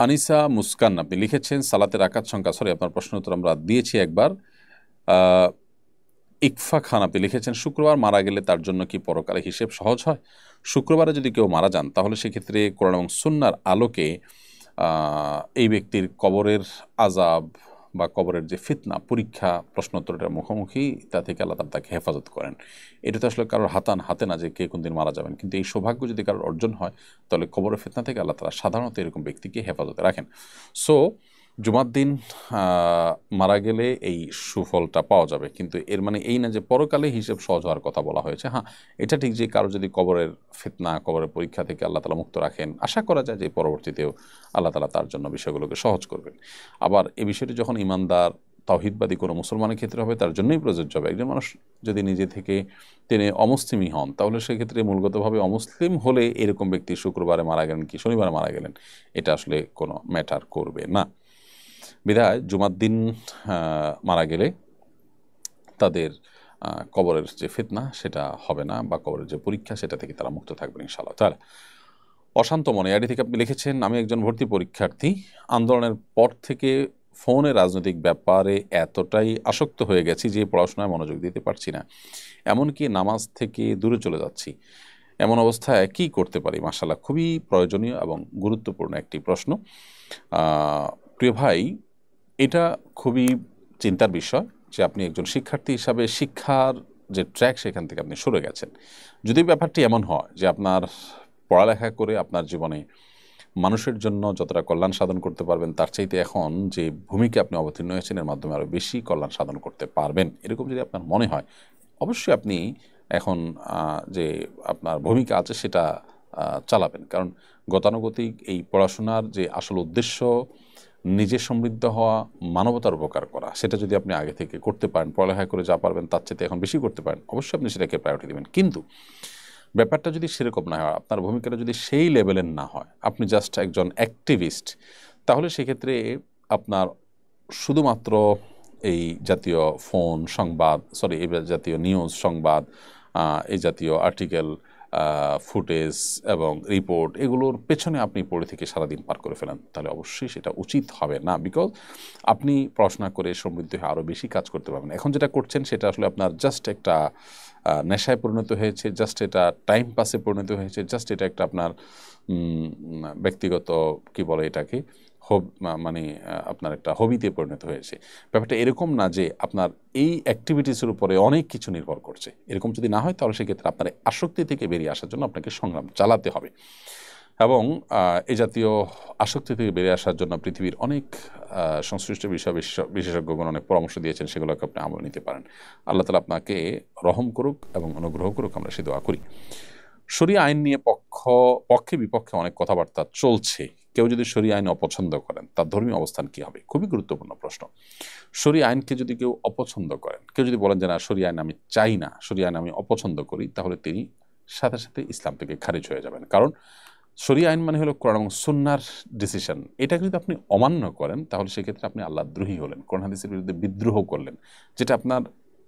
আনিসা মুস্কান আপনি লিখেছেন সালাতের রাকাত সংখ্যা, সরি আপনার প্রশ্ন উত্তর আমরা দিয়েছি একবার। ইকফা খান আপনি লিখেছেন শুক্রবার মারা গেলে তার জন্য কি পরকালে হিসেব সহজ হয়? শুক্রবারে যদি কেউ মারা যান তাহলে সেক্ষেত্রে কোরআন এবং সুন্নাহর আলোকে এই ব্যক্তির কবরের আযাব বা কবরের যে ফিতনা, পরীক্ষা, প্রশ্নোত্তরটার মুখোমুখি তা থেকে আল্লাহ তাআলা তাকে হেফাজত করেন। এটা তো আসলে কারোর হাতে না যে কে কোন দিন মারা যাবেন, কিন্তু এই সৌভাগ্য যদি কারোর অর্জন হয় তাহলে কবরের ফিতনা থেকে আল্লাহ তাআলা সাধারণত এরকম ব্যক্তিকে হেফাজতে রাখেন। সো জুমার দিন মারা গেলে এই সুফলটা পাওয়া যাবে, কিন্তু এর মানে এই না যে পরকালে হিসেব সহজ হওয়ার কথা বলা হয়েছে। হ্যাঁ, এটা ঠিক যে কারো যদি কবরের ফিতনা, কবরের পরীক্ষা থেকে আল্লাহ তাআলা মুক্ত রাখেন, আশা করা যায় যে পরবর্তীতেও আল্লাহ তাআলা তার জন্য বিষয়গুলোকে সহজ করবেন। আবার এই বিষয়টি যখন ইমানদার তাওহীদবাদী কোনো মুসলমানের ক্ষেত্রে হবে তার জন্যই প্রযোজ্য হবে। একজন মানুষ যদি নিজে থেকে তিনি অমুসলিমই হন তাহলে সেক্ষেত্রে মূলগতভাবে অমুসলিম হলে এরকম ব্যক্তি শুক্রবারে মারা গেলেন কি শনিবারে মারা গেলেন এটা আসলে কোনো ম্যাটার করবে না। বিধায় জুমার দিন মারা গেলে তাদের কবরের যে ফিতনা সেটা হবে না, বা কবরের যে পরীক্ষা সেটা থেকে তারা মুক্ত থাকবেন ইনশাআল্লাহ তাআলা। অশান্ত মনে আইডি থেকে আপনি লিখেছেন আমি একজন ভর্তি পরীক্ষার্থী, আন্দোলনের পর থেকে ফোনে রাজনৈতিক ব্যাপারে এতটাই আসক্ত হয়ে গেছি যে পড়াশোনায় মনোযোগ দিতে পারছি না, এমনকি নামাজ থেকে দূরে চলে যাচ্ছি। এমন অবস্থায় কি করতে পারি? মাশাআল্লাহ, খুবই প্রয়োজনীয় এবং গুরুত্বপূর্ণ একটি প্রশ্ন। প্রিয় ভাই, এটা খুবই চিন্তার বিষয় যে আপনি একজন শিক্ষার্থী হিসাবে শিক্ষার যে ট্র্যাক সেখান থেকে আপনি সরে গেছেন। যদি ব্যাপারটি এমন হয় যে আপনার পড়ালেখা করে আপনার জীবনে মানুষের জন্য যতটা কল্যাণ সাধন করতে পারবেন তার চাইতে এখন যে ভূমিকা আপনি অবতীর্ণ হয়েছেন এর মাধ্যমে আরও বেশি কল্যাণ সাধন করতে পারবেন, এরকম যদি আপনার মনে হয় অবশ্যই আপনি এখন যে আপনার ভূমিকা আছে সেটা চালাবেন। কারণ গতানুগতিক এই পড়াশোনার যে আসল উদ্দেশ্য নিজে সমৃদ্ধ হওয়া, মানবতার উপকার করা, সেটা যদি আপনি আগে থেকে করতে পারেন, পড়ালেখা করে যা পারবেন তার চেয়ে এখন বেশি করতে পারেন, অবশ্যই আপনি সেটাকে প্রায়োরিটি দেবেন। কিন্তু ব্যাপারটা যদি সেরকম না হয়, আপনার ভূমিকাটা যদি সেই লেভেলের না হয়, আপনি জাস্ট একজন অ্যাক্টিভিস্ট, তাহলে সেক্ষেত্রে আপনার শুধুমাত্র এই জাতীয় ফোন সংবাদ, এই জাতীয় নিউজ সংবাদ, এই জাতীয় আর্টিকেল, ফুটেজ এবং রিপোর্ট, এগুলোর পেছনে আপনি পড়ে থেকে সারাদিন পার করে ফেলেন, তাহলে অবশ্যই সেটা উচিত হবে না। বিকজ আপনি পড়াশোনা করে সমৃদ্ধ হয়ে আরও বেশি কাজ করতে পারবেন। এখন যেটা করছেন সেটা আসলে আপনার জাস্ট একটা নেশায় পরিণত হয়েছে, জাস্ট এটা টাইম পাসে পরিণত হয়েছে, জাস্ট এটা একটা আপনার ব্যক্তিগত কি বলে এটাকে মানে আপনার একটা হবিতে পরিণত হয়েছে। ব্যাপারটা এরকম না যে আপনার এই অ্যাক্টিভিটিসের উপরে অনেক কিছু নির্ভর করছে। এরকম যদি না হয় তাহলে সেক্ষেত্রে আপনার আসক্তি থেকে বেরিয়ে আসার জন্য আপনাকে সংগ্রাম চালাতে হবে। এবং এই জাতীয় আসক্তি থেকে বেরিয়ে আসার জন্য পৃথিবীর অনেক সংশ্লিষ্ট বিশেষজ্ঞগণ অনেক পরামর্শ দিয়েছেন, সেগুলোকে আপনি আমল নিতে পারেন। আল্লাহ তাআলা আপনাকে রহম করুক এবং অনুগ্রহ করুক, আমরা সে দোয়া করি। শরিয়া আইন নিয়ে পক্ষে বিপক্ষে অনেক কথাবার্তা চলছে। কেউ যদি শরিয়া আইন অপছন্দ করেন তার ধর্মীয় অবস্থান কি হবে? খুবই গুরুত্বপূর্ণ প্রশ্ন। শরিয়া আইনকে যদি কেউ অপছন্দ করেন, কেউ যদি বলেন যে না শরিয়া আইন আমি চাই না, শরিয়া আইন আমি অপছন্দ করি, তাহলে তিনি সাথে সাথে ইসলাম থেকে খারিজ হয়ে যাবেন। কারণ শরিয়া আইন মানে হলো কোরআন এবং সুন্নাহর ডিসিশন। এটাকে যদি আপনি অমান্য করেন তাহলে সেক্ষেত্রে আপনি আল্লাহদ্রোহী হলেন, কোরআন হাদিসের বিরুদ্ধে বিদ্রোহ করলেন। যেটা আপনার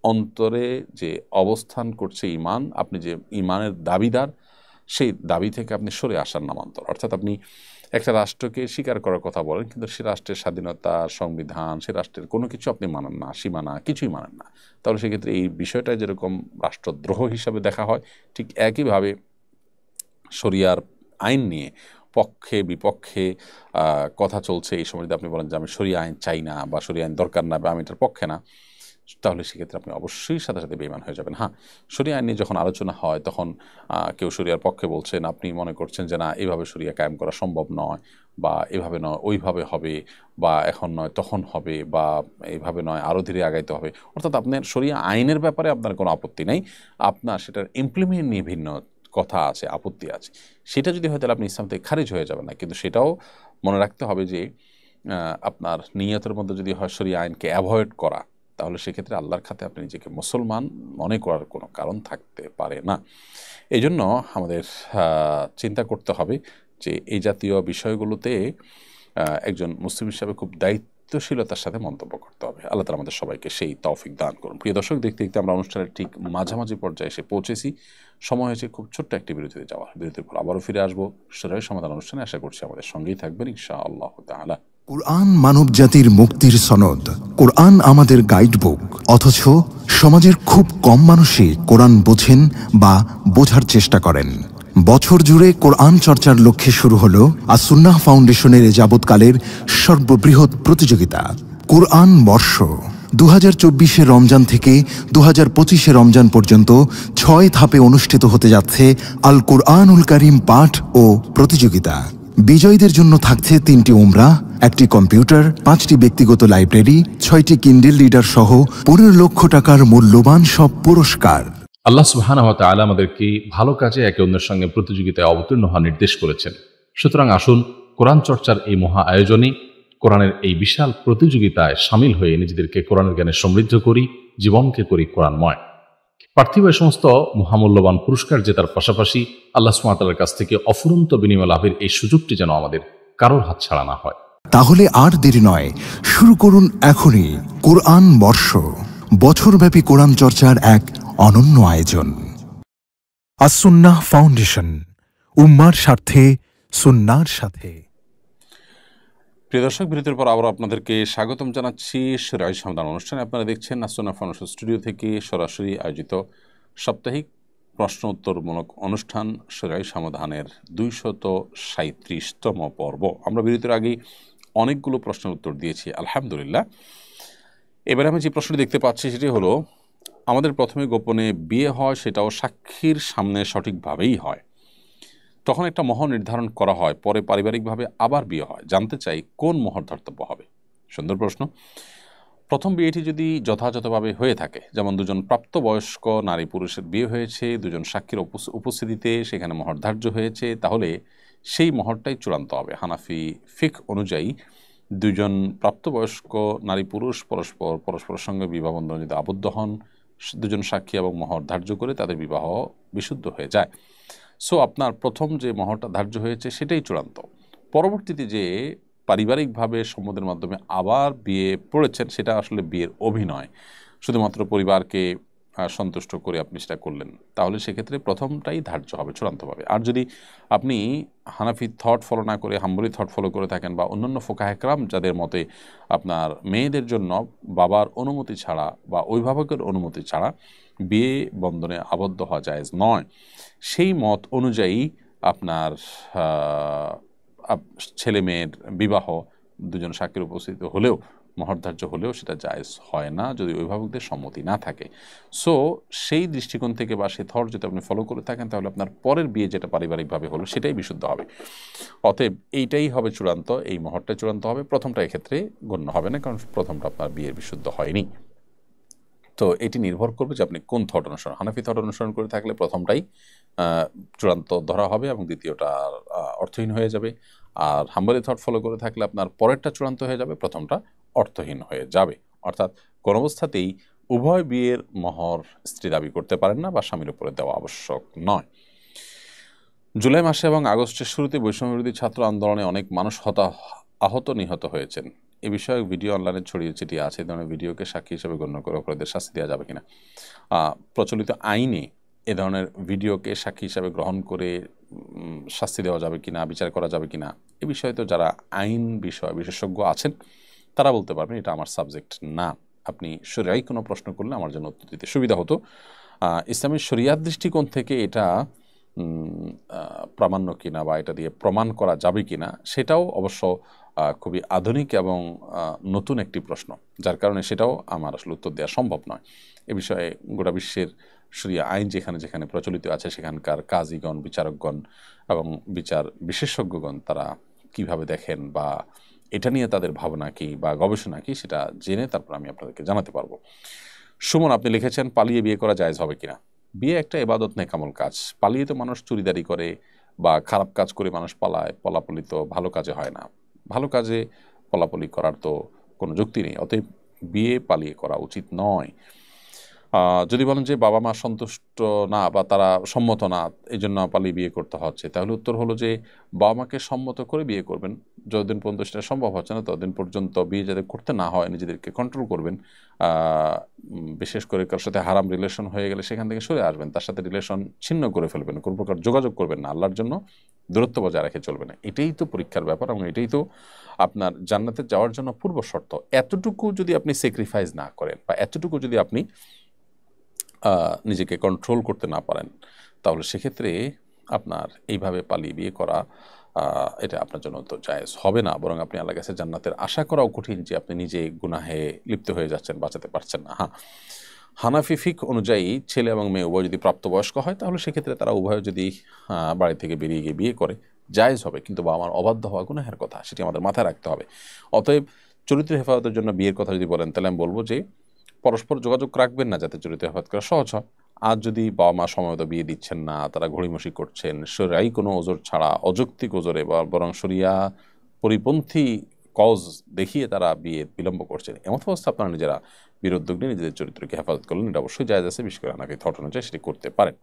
অন্তরে যে অবস্থান করছে ঈমান, আপনি যে ঈমানের দাবিদার, সেই দাবি থেকে আপনি সরে আসার নামান্তর। অর্থাৎ আপনি একটা রাষ্ট্রকে স্বীকার করার কথা বলেন, কিন্তু সে রাষ্ট্রের স্বাধীনতা, সংবিধান, সে রাষ্ট্রের কোনো কিছু আপনি মানেন না, সীমানা কিছুই মানেন না। তাহলে সেক্ষেত্রে এই বিষয়টা যেরকম রাষ্ট্রদ্রোহ হিসাবে দেখা হয়, ঠিক একইভাবে শরিয়ার আইন নিয়ে পক্ষে বিপক্ষে কথা চলছে, এই সময় যদি আপনি বলেন যে আমি শরিয়া আইন চাই না বা শরিয়া আইন দরকার না বা আমি এটার পক্ষে না, তাহলে সেক্ষেত্রে আপনি অবশ্যই সাথে সাথে বেঈমান হয়ে যাবেন। হ্যাঁ, শরিয়া আইন নিয়ে যখন আলোচনা হয় তখন কেউ শরিয়ার পক্ষে বলছেন, আপনি মনে করছেন যে না এইভাবে শরিয়া কায়েম করা সম্ভব নয়, বা এভাবে নয় ওইভাবে হবে, বা এখন নয় তখন হবে, বা এইভাবে নয় আরও ধীরে আগাইতে হবে। অর্থাৎ আপনার শরিয়া আইনের ব্যাপারে আপনার কোনো আপত্তি নেই, আপনার সেটার ইমপ্লিমেন্ট নিয়ে ভিন্ন কথা আছে, আপত্তি আছে। সেটা যদি হয় তাহলে আপনি ইসলাম থেকে খারিজ হয়ে যাবেন না, কিন্তু সেটাও মনে রাখতে হবে যে আপনার নিয়তের মধ্যে যদি হয় শরিয়া আইনকে অ্যাভয়েড করা, তাহলে সেক্ষেত্রে আল্লাহর খাতে আপনি নিজেকে মুসলমান মনে করার কোনো কারণ থাকতে পারে না। এই জন্য আমাদের চিন্তা করতে হবে যে এই জাতীয় বিষয়গুলোতে একজন মুসলিম হিসাবে খুব দায়িত্বশীলতার সাথে মন্তব্য করতে হবে। আল্লাহ তাআলা আমাদের সবাইকে সেই তৌফিক দান করুন। প্রিয় দর্শক, দেখতে দেখতে আমরা অনুষ্ঠানের ঠিক মাঝামাঝি পর্যায়ে এসে পৌঁছেছি। সময় হয়েছে খুব ছোট্ট একটি বিরতিতে যাওয়া। বিরতির পর আবারও ফিরে আসবো শরীর সমাধান অনুষ্ঠানে। আশা করছি আমাদের সঙ্গেই থাকবেন ইনশাআল্লাহ তাআলা। কুরআন মানব জাতির মুক্তির সনদ, কুরআন আমাদের গাইডবুক। অথচ সমাজের খুব কম মানুষই কোরআন বোঝেন বা বোঝার চেষ্টা করেন। বছর জুড়ে কোরআন চর্চার লক্ষ্যে শুরু হলো আস-সুন্নাহ ফাউন্ডেশনের যাবৎকালের সর্ববৃহৎ প্রতিযোগিতা কোরআন বর্ষ। 2024 রমজান থেকে 2025 রমজান পর্যন্ত 6 ধাপে অনুষ্ঠিত হতে যাচ্ছে আল কুরআনুল কারীম পাঠ ও প্রতিযোগিতা। বিজয়ীদের জন্য থাকছে 3টি উমরা, 1টি কম্পিউটার, 5টি ব্যক্তিগত লাইব্রেরি, 6টি কিন্ডেল রিডার সহ 15 লক্ষ টাকার মূল্যবান সব পুরস্কার। আল্লাহ সুবহানাহু ওয়া তাআলা আমাদেরকে ভালো কাজে একে অন্যের সঙ্গে প্রতিযোগিতায় অবতীর্ণ হওয়ার নির্দেশ করেছেন। সুতরাং আসুন কোরআন চর্চার এই মহা আয়োজনে, কোরআনের এই বিশাল প্রতিযোগিতায় সামিল হয়ে নিজেদেরকে কোরআনের জ্ঞানে সমৃদ্ধ করি, জীবনকে করি কোরআনময়। পার্থিব এই সমস্ত মহামূল্যবান পুরস্কার জেতার পাশাপাশি আল্লাহ সুবহানাহু ওয়া তাআলার কাছ থেকে অফুরন্ত বিনিময় লাভের এই সুযোগটি যেন আমাদের কারোর হাতছাড়া না হয়। তাহলে আর দেরি নয়, শুরু করুন এখনই কোরআন বর্ষ, বছরব্যাপী কোরআন চর্চার এক অনন্য আয়োজন। আস-সুন্নাহ ফাউন্ডেশন, উম্মার স্বার্থে, সুন্নাহর সাথে। প্রিয় দর্শক, বিরতির পর আবার আপনাদেরকে স্বাগতম জানাচ্ছি শরীয়ত সমাধান অনুষ্ঠানে। আপনারা দেখছেন আস-সুন্নাহ ফাউন্ডেশন স্টুডিও থেকে সরাসরি আয়োজিত সাপ্তাহিক প্রশ্ন উত্তরমূলক অনুষ্ঠান শরীয়ত সমাধানের 237তম পর্ব। আমরা বিরতির আগেই অনেকগুলো প্রশ্নের উত্তর দিয়েছি আলহামদুলিল্লাহ। এবারে আমি যে প্রশ্নটি দেখতে পাচ্ছি সেটি হলো, আমাদের প্রথমে গোপনে বিয়ে হয়, সেটাও সাক্ষীর সামনে সঠিকভাবেই হয়, তখন একটা মোহর নির্ধারণ করা হয়, পরে পারিবারিকভাবে আবার বিয়ে হয়, জানতে চাই কোন মোহর ধর্তব্য হবে? সুন্দর প্রশ্ন। প্রথম বিয়েটি যদি যথাযথভাবে হয়ে থাকে, যেমন দুজন প্রাপ্তবয়স্ক নারী পুরুষের বিয়ে হয়েছে, দুজন সাক্ষীর উপস্থিতিতে সেখানে মোহর ধার্য হয়েছে, তাহলে সেই মোহরটাই চূড়ান্ত হবে। হানাফি ফিকহ অনুযায়ী দুজন প্রাপ্তবয়স্ক নারী পুরুষ পরস্পরের সঙ্গে বিবাহ বন্ধনে যদি আবদ্ধ হন, দুজন সাক্ষী এবং মোহর ধার্য করে তাদের বিবাহ বিশুদ্ধ হয়ে যায়। সো আপনার প্রথম যে মোহরটা ধার্য হয়েছে সেটাই চূড়ান্ত। পরবর্তীতে যে পারিবারিকভাবে সম্মতির মাধ্যমে আবার বিয়ে পড়েছেন, সেটা আসলে বিয়ের অভিনয়, শুধুমাত্র পরিবারকে সন্তুষ্ট করে আপনি সেটা করলেন, তাহলে সেক্ষেত্রে প্রথমটাই ধার্য হবে চূড়ান্তভাবে। আর যদি আপনি হানাফি থট ফলো না করে হাম্বলি থট ফলো করে থাকেন, বা অন্যান্য ফোকাহে কেরাম যাদের মতে আপনার মেয়েদের জন্য বাবার অনুমতি ছাড়া বা অভিভাবকের অনুমতি ছাড়া বিয়ে বন্ধনে আবদ্ধ হওয়া জায়েজ নয়, সেই মত অনুযায়ী আপনার ছেলে মেয়ের বিবাহ দুজন সাক্ষীর উপস্থিত হলেও, মহরধার্য হলেও সেটা জায়েজ হয় না যদি অভিভাবকদের সম্মতি না থাকে। সো সেই দৃষ্টিকোণ থেকে বা সেই থট যদি আপনি ফলো করে থাকেন, তাহলে আপনার পরের বিয়ে যেটা পারিবারিকভাবে হলো সেটাই বিশুদ্ধ হবে। অতএব এইটাই হবে চূড়ান্ত, এই মহরটাই চূড়ান্ত হবে, প্রথমটা এক্ষেত্রে গণ্য হবে না, কারণ প্রথমটা আপনার বিয়ের বিশুদ্ধ হয়নি। তো এটি নির্ভর করবে যে আপনি কোন থট অনুসরণ, হানাফি থট অনুসরণ করে থাকলে প্রথমটাই চূড়ান্ত ধরা হবে এবং দ্বিতীয়টা অর্থহীন হয়ে যাবে। আর হাম্বলি থট ফলো করে থাকলে আপনার পরেরটা চূড়ান্ত হয়ে যাবে, প্রথমটা অর্থহীন হয়ে যাবে। অর্থাৎ কোন অবস্থাতেই উভয় বিয়ের মোহর স্ত্রী দাবি করতে পারেন না বা স্বামীর উপরে দেওয়া আবশ্যক নয়। জুলাই মাসে এবং আগস্টের শুরুতে বৈষম্যবিরোধী ছাত্র আন্দোলনে অনেক মানুষ আহত নিহত হয়েছেন। এ বিষয়ে ভিডিও অনলাইনে ছড়িয়ে ছিটিয়ে আছে, এই ধরনের ভিডিওকে সাক্ষী হিসেবে গণ্য করে অপরাধীদের শাস্তি দেওয়া যাবে কিনা? প্রচলিত আইনে এ ধরনের ভিডিওকে সাক্ষী হিসাবে গ্রহণ করে শাস্তি দেওয়া যাবে কিনা, বিচার করা যাবে কিনা, এ বিষয়ে তো যারা আইন বিষয় বিশেষজ্ঞ আছেন তারা বলতে পারবেন, এটা আমার সাবজেক্ট না। আপনি শরিয়াই কোনো প্রশ্ন করলে আমার জন্য উত্তর দিতে সুবিধা হতো। ইসলামের শরিয়াত দৃষ্টিকোণ থেকে এটা প্রামাণ্য কিনা বা এটা দিয়ে প্রমাণ করা যাবে কিনা, সেটাও অবশ্য খুবই আধুনিক এবং নতুন একটি প্রশ্ন, যার কারণে সেটাও আমার আসলে উত্তর দেওয়া সম্ভব নয়। এ বিষয়ে গোটা বিশ্বের শরিয়া আইন যেখানে যেখানে প্রচলিত আছে সেখানকার কাজীগণ, বিচারকগণ এবং বিচার বিশেষজ্ঞগণ তারা কিভাবে দেখেন বা এটা নিয়ে তাদের ভাবনা কি বা গবেষণা কি, সেটা জেনে তারপর আমি আপনাদেরকে জানাতে পারবো। সুমন, আপনি লিখেছেন পালিয়ে বিয়ে করা জায়েজ হবে কিনা। বিয়ে একটা ইবাদত নেকামল কাজ। পালিয়ে তো মানুষ চুরিদারি করে বা খারাপ কাজ করে মানুষ পালায়, পলাপলি তো ভালো কাজে হয় না। ভালো কাজে পলাপলি করার তো কোনো যুক্তি নেই, অতএব বিয়ে পালিয়ে করা উচিত নয়। যদি বলেন যে বাবা মা সন্তুষ্ট না বা তারা সম্মত না এই জন্য পালিয়ে বিয়ে করতে হচ্ছে, তাহলে উত্তর হলো যে বাবা মাকে সম্মত করে বিয়ে করবেন। যতদিন পর্যন্ত সেটা সম্ভব হচ্ছে না ততদিন পর্যন্ত বিয়ে যাতে করতে না হয় নিজেদেরকে কন্ট্রোল করবেন। বিশেষ করে কারোর সাথে হারাম রিলেশন হয়ে গেলে সেখান থেকে সরে আসবেন, তার সাথে রিলেশন ছিন্ন করে ফেলবেন, কোনো প্রকার যোগাযোগ করবেন না, আল্লাহর জন্য দূরত্ব বজায় রেখে চলবে না। এটাই তো পরীক্ষার ব্যাপার এবং এটাই তো আপনার জান্নাতে যাওয়ার জন্য পূর্ব শর্ত। এতটুকু যদি আপনি স্যাক্রিফাইস না করেন বা এতটুকু যদি আপনি নিজেকে কন্ট্রোল করতে না পারেন, তাহলে সেক্ষেত্রে আপনার এইভাবে পালিয়ে বিয়ে করা এটা আপনার জন্য তো জায়েজ হবে না, বরং আপনি আল্লাহর কাছে জান্নাতের আশা করাও কঠিন যে আপনি নিজে গুনাহে লিপ্ত হয়ে যাচ্ছেন, বাঁচাতে পারছেন না। হ্যাঁ, হানাফি ফিক অনুযায়ী ছেলে এবং মেয়ে উভয় যদি প্রাপ্তবয়স্ক হয় তাহলে সেক্ষেত্রে তারা উভয় যদি বাড়ি থেকে বেরিয়ে গিয়ে বিয়ে করে জায়েজ হবে, কিন্তু বাবা মার অবাধ্য হওয়া গুনাহের কথা, সেটি আমাদের মাথায় রাখতে হবে। অতএব চরিত্র হেফাজতের জন্য বিয়ের কথা যদি বলেন তাহলে আমি বলবো যে পরস্পর যোগাযোগ রাখবেন না যাতে চরিত্র হেফাজত করা সহজ হয়। আর যদি বাবা মা সময়মতো বিয়ে দিচ্ছেন না, তারা ঘড়িমসি করছেন শরিয়াই কোনো ওজোর ছাড়া, অযৌক্তিক ওজোরে বা বরং শরিয়া পরিপন্থী কজ দেখিয়ে তারা বিয়ে বিলম্ব করছেন, এমন অবস্থা আপনারা নিজেরা বিরুদ্ধ নিয়ে নিজেদের চরিত্রকে হেফাজত করলেন, এটা অবশ্যই জায়েজ আছে। বিশেষ করে হানাফি থট অনুযায়ী সেটি করতে পারেন।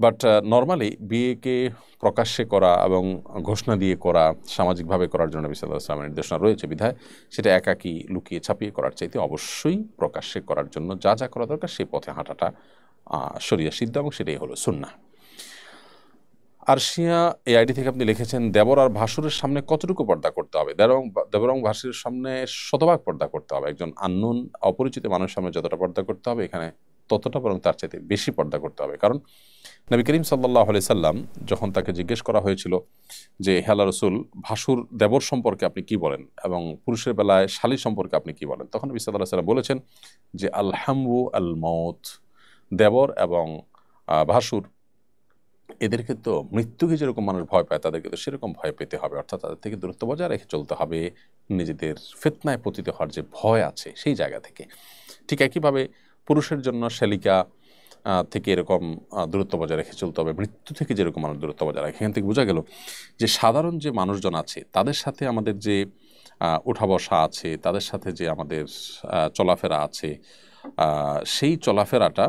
বাট নর্মালি বিয়েকে প্রকাশ্যে করা এবং ঘোষণা দিয়ে করা, সামাজিকভাবে করার জন্য নবী সাল্লাল্লাহু আলাইহি ওয়াসাল্লামের নির্দেশনা রয়েছে বিধায় সেটা একাকী লুকিয়ে ছাপিয়ে করার চাইতে অবশ্যই প্রকাশ্যে করার জন্য যা যা করা দরকার সেই পথে হাঁটাটা শরিয়া সিদ্ধ এবং সেটাই হলো সুন্নাহ। আরশিয়া এই আইডি থেকে আপনি লিখেছেন দেবর আর ভাসুরের সামনে কতটুকু পর্দা করতে হবে। দেবর এবং ভাসুরের সামনে শতভাগ পর্দা করতে হবে। একজন আননোন অপরিচিত মানুষের সামনে যতটা পর্দা করতে হবে এখানে ততটা বরং তার চাইতে বেশি পর্দা করতে হবে। কারণ নবী করিম সাল্লাল্লাহু আলাইহি সাল্লাম যখন তাকে জিজ্ঞেস করা হয়েছিল যে হে আল্লাহর রাসূল, ভাসুর দেবর সম্পর্কে আপনি কি বলেন এবং পুরুষের বেলায় শালী সম্পর্কে আপনি কি বলেন, তখন নবী সাল্লাল্লাহু আলাইহি সাল্লাম বলেছেন যে আল হামু আল মউত, দেবর এবং ভাসুর এদেরকে তো মৃত্যুকে যেরকম মানুষ ভয় পায় তাদেরকে তো সেরকম ভয় পেতে হবে, অর্থাৎ তাদের থেকে দূরত্ব বজায় রেখে চলতে হবে, নিজেদের ফিতনায় পতিত হওয়ার যে ভয় আছে সেই জায়গা থেকে। ঠিক একইভাবে পুরুষের জন্য শালিকা থেকে এরকম দূরত্ব বজায় রেখে চলতে হবে, মৃত্যু থেকে যেরকম মানুষ দূরত্ব বজায় রাখে। এখান থেকে বোঝা গেল যে সাধারণ যে মানুষজন আছে তাদের সাথে আমাদের যে ওঠা বসা আছে, তাদের সাথে যে আমাদের চলাফেরা আছে, সেই চলাফেরাটা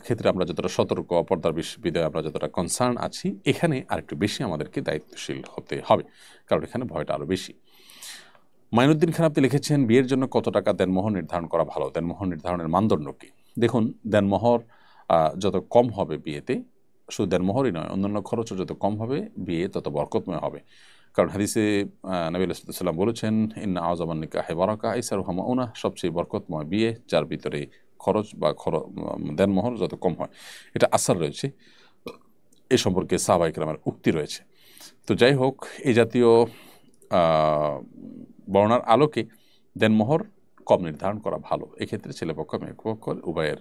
ক্ষেত্রে আমরা যতটা সতর্ক, পর্দার বিধায় আমরা যতটা কনসার্ন আছি, এখানে আরেকটু বেশি আমাদেরকে দায়িত্বশীল হতে হবে, কারণ এখানে ভয়টা আরও বেশি। মাইনুদ্দিন খান আপনি লিখেছেন বিয়ের জন্য কত টাকা দেনমোহর নির্ধারণ করা ভালো, দেনমোহর নির্ধারণের মানদণ্ড কি? দেখুন, দেনমোহর যত কম হবে বিয়েতে, শুধু দেনমোহরই নয় অন্যান্য খরচও যত কম হবে বিয়ে তত বরকতময় হবে। কারণ হাদিসে নবী আলাইহিস সালাম বলেছেন ইন্না আযমান নিকাহি বারাকা আইসারুহা মাউনা, সবচেয়ে বরকতময় বিয়ে যার ভিতরে খরচ বা দেনমোহর যত কম হয়। এটা আসার রয়েছে, এ সম্পর্কে সাহাবায়ে কেরামের উক্তি রয়েছে। তো যাই হোক, এই জাতীয় বর্ণার আলোকে দেনমোহর কম নির্ধারণ করা ভালো। এক্ষেত্রে ছেলেপক্ষ মেয়েপক্ষ উভয়ের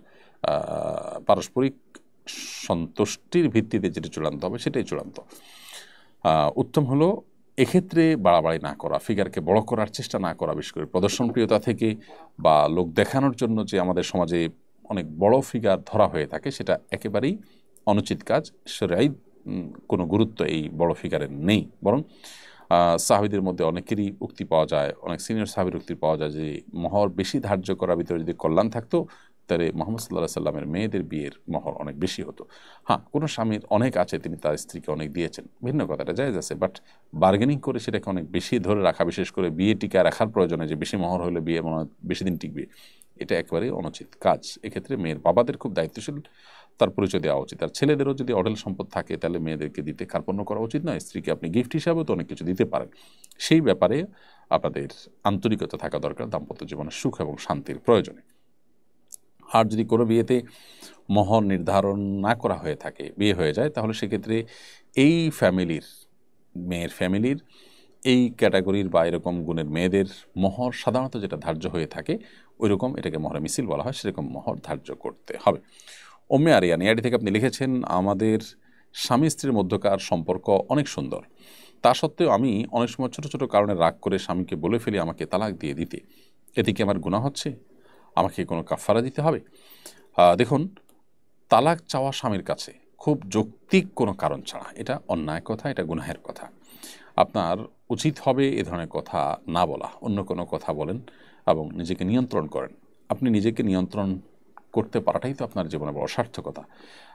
পারস্পরিক সন্তুষ্টির ভিত্তিতে যেটি চূড়ান্ত হবে সেটাই চূড়ান্ত। উত্তম হলো এক্ষেত্রে বাড়াবাড়ি না করা, ফিগারকে বড় করার চেষ্টা না করা, বিশেষ করে প্রদর্শনপ্রিয়তা থেকে বা লোক দেখানোর জন্য যে আমাদের সমাজে অনেক বড় ফিগার ধরা হয়ে থাকে, সেটা একেবারেই অনুচিত কাজ। শরীআই কোনো গুরুত্ব এই বড় ফিগারের নেই, বরং সাহাবীদের মধ্যে অনেকেরই উক্তি পাওয়া যায়, অনেক সিনিয়র সাহাবীর উক্তি পাওয়া যায় যে মহর বেশি ধার্য করার ভিতরে যদি কল্যাণ থাকতো তাহলে মুহাম্মদ সাল্লাল্লাহু আলাইহি সাল্লামের মেয়েদের বিয়ের মহর অনেক বেশি হতো। হ্যাঁ, কোনো স্বামীর অনেক আছে, তিনি তার স্ত্রীকে অনেক দিয়েছেন, ভিন্ন কথাটা জায়েজ আছে, বাট বার্গেনিং করে সেটাকে অনেক বেশি ধরে রাখা, বিশেষ করে বিয়ে টিকায় রাখার প্রয়োজনে যে বেশি মহর হলে বিয়ে মনে বেশি দিন টিকবে, এটা একেবারেই অনুচিত কাজ। এক্ষেত্রে মেয়ের বাবাদের খুব দায়িত্বশীল তার পরিচয় দেওয়া উচিত। আর ছেলেদেরও যদি অঢেল সম্পদ থাকে তাহলে মেয়েদেরকে দিতে কার্পণ্য করা উচিত নয়। স্ত্রীকে আপনি গিফট হিসাবেও তো অনেক কিছু দিতে পারেন, সেই ব্যাপারে আপনাদের আন্তরিকতা থাকা দরকার দাম্পত্য জীবনের সুখ এবং শান্তির প্রয়োজনে। আর যদি কোনো বিয়েতে মোহর নির্ধারণ না করা হয়ে থাকে, বিয়ে হয়ে যায়, তাহলে সেক্ষেত্রে এই ফ্যামিলির, মেয়ের ফ্যামিলির এই ক্যাটাগরির বা এরকম গুণের মেয়েদের মোহর সাধারণত যেটা ধার্য হয়ে থাকে ওইরকম, এটাকে মোহরে মিছিল বলা হয়, সেরকম মোহর ধার্য করতে হবে। ওম্মে আরিয়ানি আইডি থেকে আপনি লিখেছেন, আমাদের স্বামী স্ত্রীর মধ্যকার সম্পর্ক অনেক সুন্দর, তা সত্ত্বেও আমি অনেক সময় ছোটো ছোটো কারণে রাগ করে স্বামীকে বলে ফেলি আমাকে তালাক দিয়ে দিতে, এতে কি আমার গুনাহ হচ্ছে? আমাকে কোনো কাফারা দিতে হবে? দেখুন, তালাক চাওয়া স্বামীর কাছে খুব যৌক্তিক কোনো কারণ ছাড়া এটা অন্যায় কথা, এটা গুনাহের কথা। আপনার উচিত হবে এ ধরনের কথা না বলা, অন্য কোনো কথা বলেন এবং নিজেকে নিয়ন্ত্রণ করেন। আপনি নিজেকে নিয়ন্ত্রণ করতে পারাটাই তো আপনার জীবনে বড় সার্থকতা।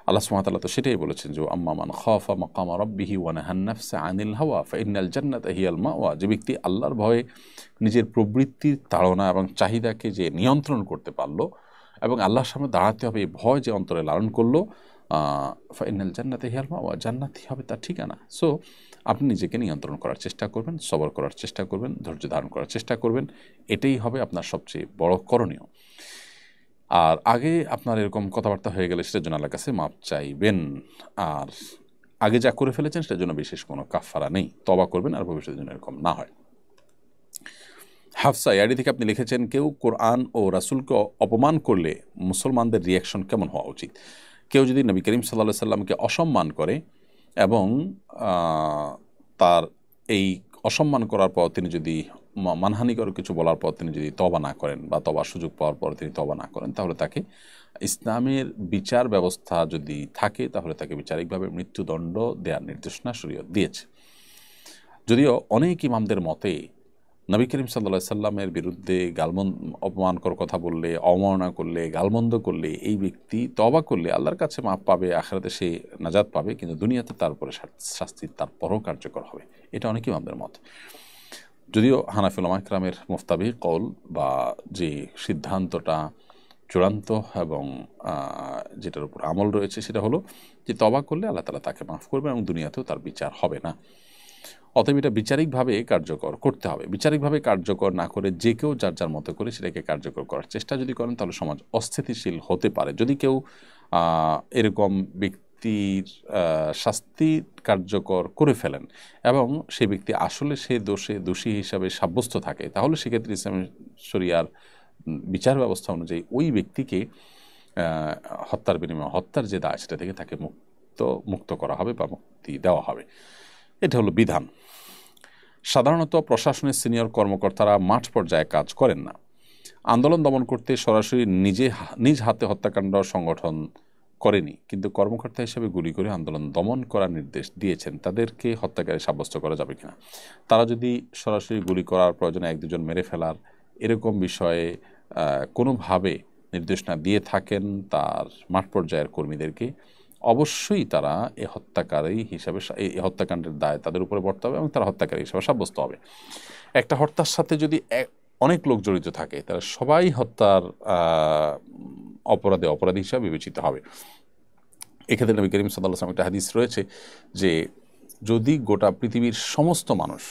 আল্লাহ সুবহানাহু ওয়া তাআলা তো সেটাই বলেছেন যে আম্মা মান খাফা মাকামা রাব্বিহি ওয়া নাহান নাফসা আনিল হাওয়া ফাইন্নাল জান্নাতা হিয়াল মাওয়া। যে ব্যক্তি আল্লাহর ভয়ে নিজের প্রবৃত্তির তাড়না এবং চাহিদাকে যে নিয়ন্ত্রণ করতে পারলো এবং আল্লাহর সামনে দাঁড়াতে হবে এই ভয় যে অন্তরে লালন করলো, ফাইনাল জান্নাতে হিয়াল মাওয়া, জান্নাতই হবে তার ঠিকানা। সো আপনি নিজেকে নিয়ন্ত্রণ করার চেষ্টা করবেন, সবর করার চেষ্টা করবেন, ধৈর্য ধারণ করার চেষ্টা করবেন, এটাই হবে আপনার সবচেয়ে বড় করণীয়। আর আগে আপনার এরকম কথাবার্তা হয়ে গেলে সেটার জন্য আল্লাহর কাছে মাপ চাইবেন, আর আগে যা করে ফেলেছেন সেটার জন্য বিশেষ কোনো কাফারা নেই, তওবা করবেন আর ভবিষ্যতের জন্য এরকম না হয়। হাফসা ইয়াডি থেকে আপনি লিখেছেন, কেউ কোরআন ও রাসূলকে অপমান করলে মুসলমানদের রিয়াকশন কেমন হওয়া উচিত? কেউ যদি নবী করিম সাল্লাল্লাহু আলাইহি সাল্লামকে অসম্মান করে এবং তার এই অসম্মান করার পর তিনি যদি মানহানিকর কিছু বলার পর তিনি যদি তওবা না করেন বা তওবার সুযোগ পাওয়ার পর তিনি তওবা না করেন, তাহলে তাকে ইসলামের বিচার ব্যবস্থা যদি থাকে তাহলে তাকে বিচারিকভাবে মৃত্যুদণ্ড দেওয়ার নির্দেশনা শরীয়ত দিয়েছে। যদিও অনেক ইমামদের মতে নবী করিম সাল্লাল্লাহু আলাইহি সাল্লামের বিরুদ্ধে অপমানকর কথা বললে, অবমাননা করলে, গালমন্দ করলে এই ব্যক্তি তওবা করলে আল্লাহর কাছে মাপ পাবে, আখিরাতে সে নাজাত পাবে, কিন্তু দুনিয়াতে তার উপরে শাস্তি তারপরও কার্যকর হবে। এটা অনেক ইমামদের মত। যদিও হানাফি উলামা কিরামের মুফতাবি কওল বা যে সিদ্ধান্তটা চূড়ান্ত এবং যেটার উপর আমল রয়েছে সেটা হলো যে তওবা করলে আল্লাহ তাআলা তাকে মাফ করবে এবং দুনিয়াতেও তার বিচার হবে না। অতএব এটা বিচারিকভাবে কার্যকর করতে হবে। বিচারিকভাবে কার্যকর না করে যে কেউ যার যার মতো করে সেটাকে কার্যকর করার চেষ্টা যদি করেন তাহলে সমাজ অস্থিতিশীল হতে পারে। যদি কেউ এরকম ব্যক্তির শাস্তি কার্যকর করে ফেলেন এবং সেই ব্যক্তি আসলে সে দোষী হিসাবে সাব্যস্ত থাকে, তাহলে সেক্ষেত্রে ইসলামী শরিয়ার বিচার ব্যবস্থা অনুযায়ী ওই ব্যক্তিকে হত্যার বিনিময়ে হত্যার যে দায় সেটা থেকে তাকে মুক্ত করা হবে বা মুক্তি দেওয়া হবে। এটা হলো বিধান। সাধারণত প্রশাসনের সিনিয়র কর্মকর্তারা মাঠ পর্যায়ে কাজ করেন না। আন্দোলন দমন করতে সরাসরি নিজ হাতে হত্যাকাণ্ড সংগঠন করেনি, কিন্তু কর্মকর্তা হিসেবে গুলি করে আন্দোলন দমন করার নির্দেশ দিয়েছেন। তাদেরকে হত্যাকারী সাব্যস্ত করা যাবে কিনা? তারা যদি সরাসরি গুলি করার প্রয়োজনে এক দুজন মেরে ফেলার এরকম বিষয়ে কোনোভাবে নির্দেশনা দিয়ে থাকেন তার মাঠ পর্যায়ের কর্মীদেরকে, অবশ্যই তারা এই হত্যাকারী হিসাবে এই হত্যাকাণ্ডের দায় তাদের উপরে বর্তাবে হবে এবং তারা হত্যাকারী হিসাবে সাব্যস্ত হবে। একটা হত্যার সাথে যদি অনেক লোক জড়িত থাকে তারা সবাই হত্যার অপরাধী হিসাবে বিবেচিত হবে। এক্ষেত্রে নবী করিম সাল্লাল্লাহু আলাইহি ওয়াসাল্লাম একটা হাদিস রয়েছে যে যদি গোটা পৃথিবীর সমস্ত মানুষ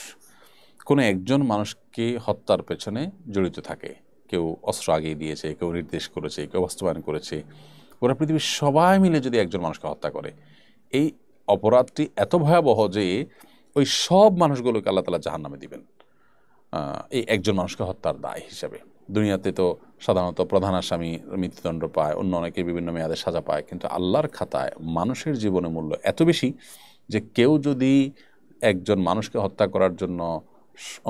কোনো একজন মানুষকে হত্যার পেছনে জড়িত থাকে, কেউ অস্ত্র আগিয়ে দিয়েছে, কেউ নির্দেশ করেছে, কেউ বাস্তবায়ন করেছে, গোটা পৃথিবীর সবাই মিলে যদি একজন মানুষকে হত্যা করে, এই অপরাধটি এত ভয়াবহ যে ওই সব মানুষগুলোকে আল্লাহ তাআলা জাহান্নামে দিবেন এই একজন মানুষকে হত্যার দায় হিসাবে। দুনিয়াতে তো সাধারণত প্রধান আসামি মৃত্যুদণ্ড পায়, অন্য অনেকে বিভিন্ন মেয়াদে সাজা পায়, কিন্তু আল্লাহর খাতায় মানুষের জীবনের মূল্য এত বেশি যে কেউ যদি একজন মানুষকে হত্যা করার জন্য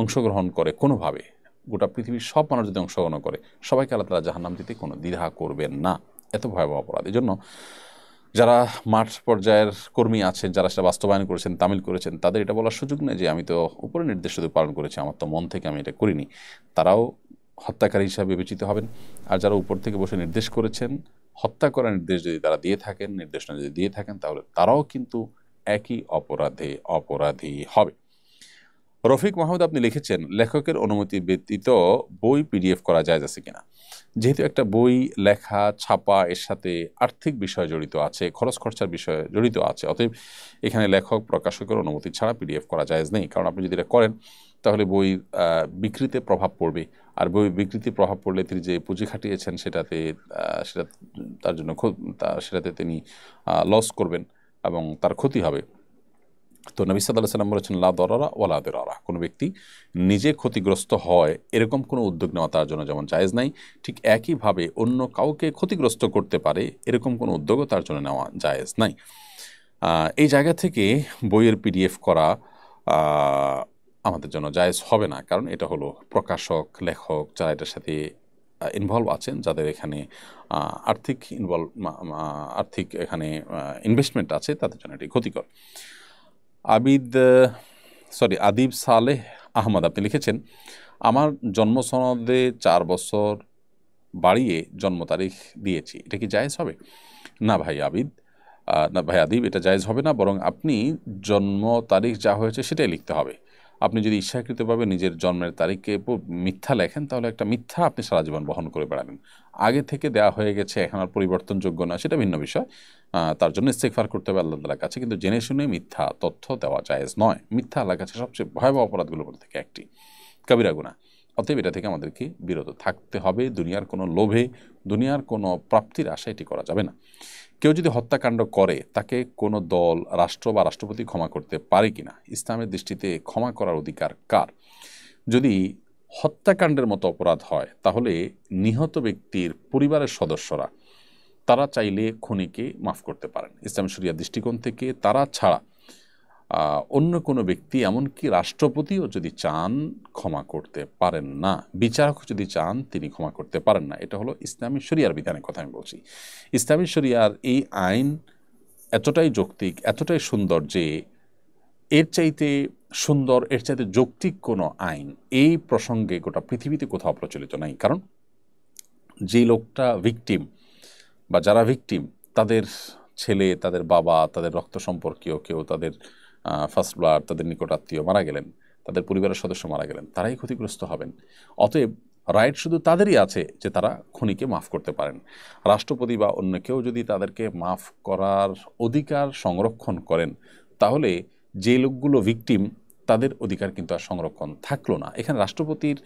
অংশগ্রহণ করে কোনোভাবে, গোটা পৃথিবীর সব মানুষ যদি অংশগ্রহণ করে, সবাইকে আল্লাহ তাআলা জাহান্নাম দিতে কোনো দ্বিধা করবেন না। এত ভয়াবহ অপরাধ। এই জন্য যারা মাঠ পর্যায়ের কর্মী আছেন, যারা সেটা বাস্তবায়ন করেছেন, তামিল করেছেন, তাদের এটা বলার সুযোগ নেই যে আমি তো উপরে নির্দেশ শুধু পালন করেছি, আমার তো মন থেকে আমি এটা করিনি। তারাও হত্যাকারী হিসাবে বিবেচিত হবেন। আর যারা উপর থেকে বসে নির্দেশ করেছেন, হত্যা করার নির্দেশ যদি তারা দিয়ে থাকেন, নির্দেশনা যদি দিয়ে থাকেন, তাহলে তারাও কিন্তু একই অপরাধী হবে। রফিক মাহমুদ আপনি লিখেছেন, লেখকের অনুমতি ব্যতীত বই পিডিএফ করা যায় আছে কিনা? যেহেতু একটা বই লেখা, ছাপা, এর সাথে আর্থিক বিষয় জড়িত আছে, খরচ খরচার বিষয় জড়িত আছে, অতএব এখানে লেখক প্রকাশকের অনুমতি ছাড়া পিডিএফ করা জায়েজ নেই। কারণ আপনি যদি এটা করেন তাহলে বই বিক্রিতে প্রভাব পড়বে, আর বই বিকৃতির প্রভাব পড়লে তিনি যে পুঁজি খাটিয়েছেন সেটা তার জন্য সেটাতে তিনি লস করবেন এবং তার ক্ষতি হবে। তো নবী সাল্লাল্লাহু আলাইহি ওয়াসাল্লাম বলেছেন লা দরারা ওয়ালা দিরারা, কোনো ব্যক্তি নিজে ক্ষতিগ্রস্ত হয় এরকম কোনো উদ্যোগ নেওয়া তার জন্য যেমন জায়েজ নাই, ঠিক একইভাবে অন্য কাউকে ক্ষতিগ্রস্ত করতে পারে এরকম কোনো উদ্যোগও তার জন্য নেওয়া জায়েজ নাই। এই জায়গা থেকে বইয়ের পিডিএফ করা আমাদের জন্য জায়েজ হবে না, কারণ এটা হলো প্রকাশক লেখক যারা এটার সাথে ইনভলভ আছেন, যাদের এখানে আর্থিক এখানে ইনভেস্টমেন্ট আছে, তাদের জন্য এটি ক্ষতিকর। আদিব সালেহ আহমদ আপনি লিখেছেন, আমার জন্ম সনদে 4 বছর বাড়িয়ে জন্ম তারিখ দিয়েছি, এটা কি জায়েজ হবে? না ভাই আদিব, এটা জায়েজ হবে না, বরং আপনি জন্ম তারিখ যা হয়েছে সেটাই লিখতে হবে। আপনি যদি ইচ্ছাকৃতভাবে নিজের জন্মের তারিখকে মিথ্যা লেখেন তাহলে একটা মিথ্যা আপনি সারা জীবন বহন করে বেড়াবেন। আগে থেকে দেওয়া হয়ে গেছে, এখন আর পরিবর্তনযোগ্য না, সেটা ভিন্ন বিষয়, তার জন্য ইস্তেগফার করতে হবে আল্লাহ তাআলার কাছে, কিন্তু জেনে শুনে মিথ্যা তথ্য দেওয়া জায়েজ নয়। মিথ্যা আল্লাহর কাছে সবচেয়ে ভয়াবহ অপরাধগুলোর মধ্যে থেকে একটি, কবিরা গুনাহ। অতএব এটা থেকে আমাদেরকে বিরত থাকতে হবে। দুনিয়ার কোনো লোভে, দুনিয়ার কোনো প্রাপ্তির আশা এটি করা যাবে না। কেউ যদি হত্যাকাণ্ড করে তাকে কোনো দল, রাষ্ট্র বা রাষ্ট্রপতি ক্ষমা করতে পারে কিনা? ইসলামের দৃষ্টিতে ক্ষমা করার অধিকার কার? যদি হত্যাকাণ্ডের মতো অপরাধ হয় তাহলে নিহত ব্যক্তির পরিবারের সদস্যরা তারা চাইলে খুনিকে মাফ করতে পারেন। ইসলামী শরিয়ার দৃষ্টিকোণ থেকে তারা ছাড়া অন্য কোনো ব্যক্তি, এমনকি রাষ্ট্রপতিও যদি চান ক্ষমা করতে পারেন না, বিচারক যদি চান তিনি ক্ষমা করতে পারেন না। এটা হলো ইসলামী শরিয়ার বিধানের কথা আমি বলছি। ইসলামী শরিয়ার এই আইন এতটাই যৌক্তিক, এতটাই সুন্দর যে এর চাইতে সুন্দর, এর চাইতে যৌক্তিক কোনো আইন এই প্রসঙ্গে গোটা পৃথিবীতে কোথাও প্রচলিত নাই। কারণ যে লোকটা ভিকটিম বা যারা ভিকটিম, তাদের ছেলে, তাদের বাবা, তাদের রক্ত সম্পর্কীয় কেউ, তাদের ফার্স্ট ব্লাড, তাদের নিকটাত্মীয় মারা গেলেন, তাদের পরিবারের সদস্য মারা গেলেন, তারাই ক্ষতিগ্রস্ত হবেন। অতএব রাইট শুধু তাদেরই আছে যে তারা খুনিকে মাফ করতে পারেন। রাষ্ট্রপতি বা অন্য কেউ যদি তাদেরকে মাফ করার অধিকার সংরক্ষণ করেন তাহলে যে লোকগুলো ভিকটিম তাদের অধিকার কিন্তু আর সংরক্ষণ থাকলো না। এখানে রাষ্ট্রপতির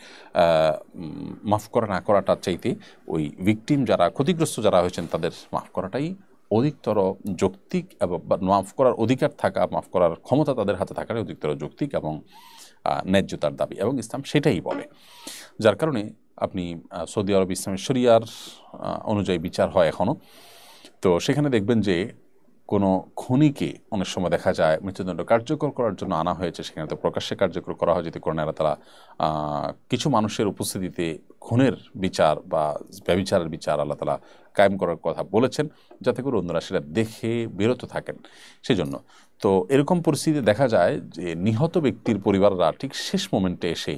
মাফ করা না করাটার চাইতে ওই ভিকটিম যারা, ক্ষতিগ্রস্ত যারা হয়েছেন তাদের মাফ করাটাই অধিকতর যৌক্তিক, এবং মাফ করার অধিকার থাকা, মাফ করার ক্ষমতা তাদের হাতে থাকাটাই অধিকতর যৌক্তিক এবং ন্যায্যতার দাবি, এবং ইসলাম সেটাই বলে। যার কারণে আপনি সৌদি আরব ইসলামের শরিয়ার অনুযায়ী বিচার হয় এখনও, তো সেখানে দেখবেন যে কোনো খুনিকে অনেক সময় দেখা যায় মৃত্যুদণ্ড কার্যকর করার জন্য আনা হয়েছে, সেখানে তো প্রকাশ্যে কার্যকর করা হয়, যদি কোরআনে আল্লাহ তাআলা কিছু মানুষের উপস্থিতিতে খুনের বিচার বা ব্যভিচারের বিচার আল্লাহ তাআলা কায়েম করার কথা বলেছেন, যাতে করে অন্যরা সেটা দেখে বিরত থাকেন। সেজন্য তো এরকম পরিস্থিতি দেখা যায় যে নিহত ব্যক্তির পরিবাররা ঠিক শেষ মোমেন্টে এসে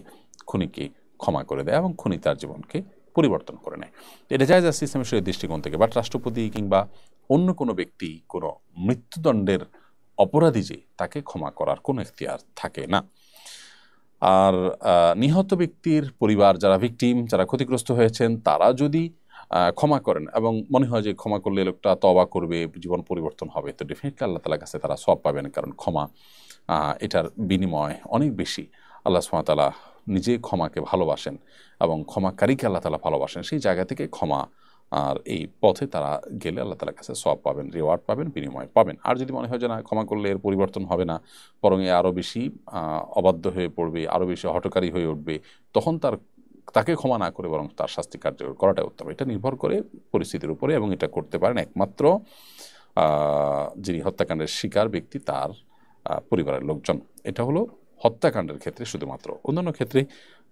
খুনিকে ক্ষমা করে দেয় এবং খুনি তার জীবনকে পরিবর্তন করে নেয়। এটা জায়েজ আছে ইসলামী শরীয়তের দৃষ্টিকোণ থেকে। বাট রাষ্ট্রপতি কিংবা অন্য কোনো ব্যক্তি কোনো মৃত্যুদণ্ডের অপরাধী যে, তাকে ক্ষমা করার কোনো এখতিয়ার থাকে না। আর নিহত ব্যক্তির পরিবার, যারা ভিকটিম, যারা ক্ষতিগ্রস্ত হয়েছেন, তারা যদি ক্ষমা করেন এবং মনে হয় যে ক্ষমা করলে লোকটা তওবা করবে, জীবন পরিবর্তন হবে, তো ডেফিনেটলি আল্লাহ তাআলার কাছে তারা সওয়াব পাবেন। কারণ ক্ষমা এটার বিনিময় অনেক বেশি। আল্লাহ সুবহানাহু ওয়া তাআলা নিজে ক্ষমাকে ভালোবাসেন এবং ক্ষমাকারীকে আল্লাহ তাআলা ভালোবাসেন। সেই জায়গা থেকে ক্ষমা আর এই পথে তারা গেলে আল্লাহ তাআলার কাছে সওয়াব পাবেন, রিওয়ার্ড পাবেন, বিনিময় পাবেন। আর যদি মনে হয় যে না, ক্ষমা করলে এর পরিবর্তন হবে না, বরং এ আরও বেশি অবাধ্য হয়ে পড়বে, আরও বেশি হঠকারী হয়ে উঠবে, তখন তাকে ক্ষমা না করে বরং তার শাস্তি কার্যকর করাটা উত্তম। এটা নির্ভর করে পরিস্থিতির উপরে, এবং এটা করতে পারেন একমাত্র যিনি হত্যাকাণ্ডের শিকার ব্যক্তি, তার পরিবারের লোকজন। এটা হলো হত্যাকাণ্ডের ক্ষেত্রে শুধুমাত্র। অন্যান্য ক্ষেত্রে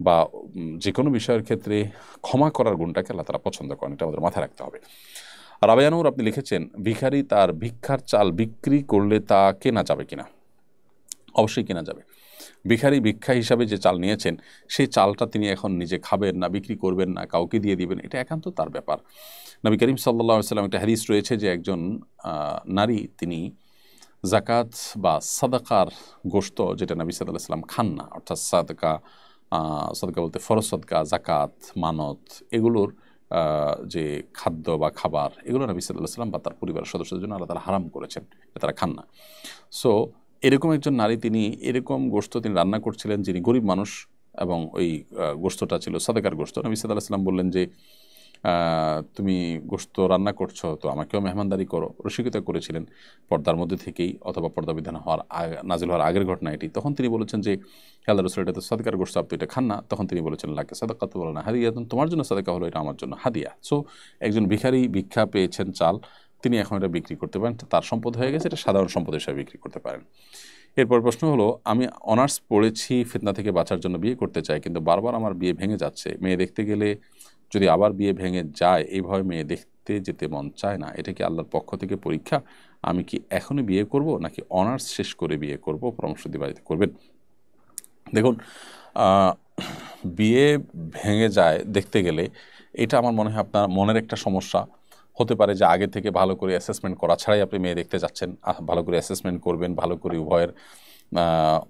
বা যে কোনো বিষয়ের ক্ষেত্রে ক্ষমা করার গুণটাকে আল্লাহ তাআলা পছন্দ করেন, এটা আমাদের মাথায় রাখতে হবে। রাবেয়ানুর আপনি লিখেছেন, ভিখারি তার ভিক্ষার চাল বিক্রি করলে তা কেনা যাবে কিনা? অবশ্যই কেনা যাবে। ভিখারি ভিক্ষা হিসাবে যে চাল নিয়েছেন, সেই চালটা তিনি এখন নিজে খাবেন না, বিক্রি করবেন না, কাউকে দিয়ে দিবেন, এটা একান্ত তার ব্যাপার। নবী করিম সাল্লাল্লাহু আলাইহি ওয়াসাল্লাম একটা হাদিস রয়েছে যে একজন নারী, তিনি জাকাত বা সাদাকার গোশত, যেটা নবী সাল্লাল্লাহু আলাইহি ওয়াসাল্লাম খান না, অর্থাৎ সাদকা বলতে ফরজ সদকা, জাকাত, মানত, এগুলোর যে খাদ্য বা খাবার, এগুলো নবী সাল্লাল্লাহু আলাইহি ওয়াসাল্লাম বা তার পরিবারের সদস্যদের জন্য আল্লাহ তাআলা হারাম করেছেন, তারা খান না। সো এরকম একজন নারী, তিনি এরকম গোশত তিনি রান্না করছিলেন, যিনি গরিব মানুষ, এবং ওই গোশতটা ছিল সাদেকার গোশত। নবী সাল্লাল্লাহু আলাইহি ওয়াসাল্লাম বললেন যে তুমি গোশত রান্না করছো, তো আমাকেও মেহমানদারি করো। রসিকতা করেছিলেন পর্দার মধ্যে থেকেই, অথবা পর্দা বিধান নাজিল হওয়ার আগের ঘটনা এটি। তখন তিনি বলেছেন যে আল্লাহ রাসূল, এটা তো সাদেকার গোশত, আপনি এটা খান না। তখন তিনি বলেছেন লাকে সাদাকাতু ওয়া লানা হাদিয়া, তোমার জন্য সাদেকা হলো, এটা আমার জন্য হাদিয়া। সো একজন ভিখারি ভিক্ষা পেয়েছেন চাল, তিনি এখন এটা বিক্রি করতে পারেন, তার সম্পদ হয়ে গেছে, এটা সাধারণ সম্পদ হিসেবে বিক্রি করতে পারেন। এরপর প্রশ্ন হলো, আমি অনার্স পড়েছি, ফিতনা থেকে বাঁচার জন্য বিয়ে করতে চাই, কিন্তু বারবার আমার বিয়ে ভেঙে যাচ্ছে। মেয়ে দেখতে গেলে যদি আবার বিয়ে ভেঙে যায়, এইভাবে মেয়ে দেখতে যেতে মন চায় না, এটা কি আল্লাহর পক্ষ থেকে পরীক্ষা? আমি কি এখনই বিয়ে করব নাকি অনার্স শেষ করে বিয়ে করব? পরামর্শ দিয়ে বাড়িতে করবেন। দেখুন, বিয়ে ভেঙে যায় দেখতে গেলে, এটা আমার মনে হয় আপনার মনের একটা সমস্যা হতে পারে, যে আগে থেকে ভালো করে অ্যাসেসমেন্ট করা ছাড়াই আপনি মেয়ে দেখতে যাচ্ছেন। ভালো করে অ্যাসেসমেন্ট করবেন, ভালো করে উভয়ের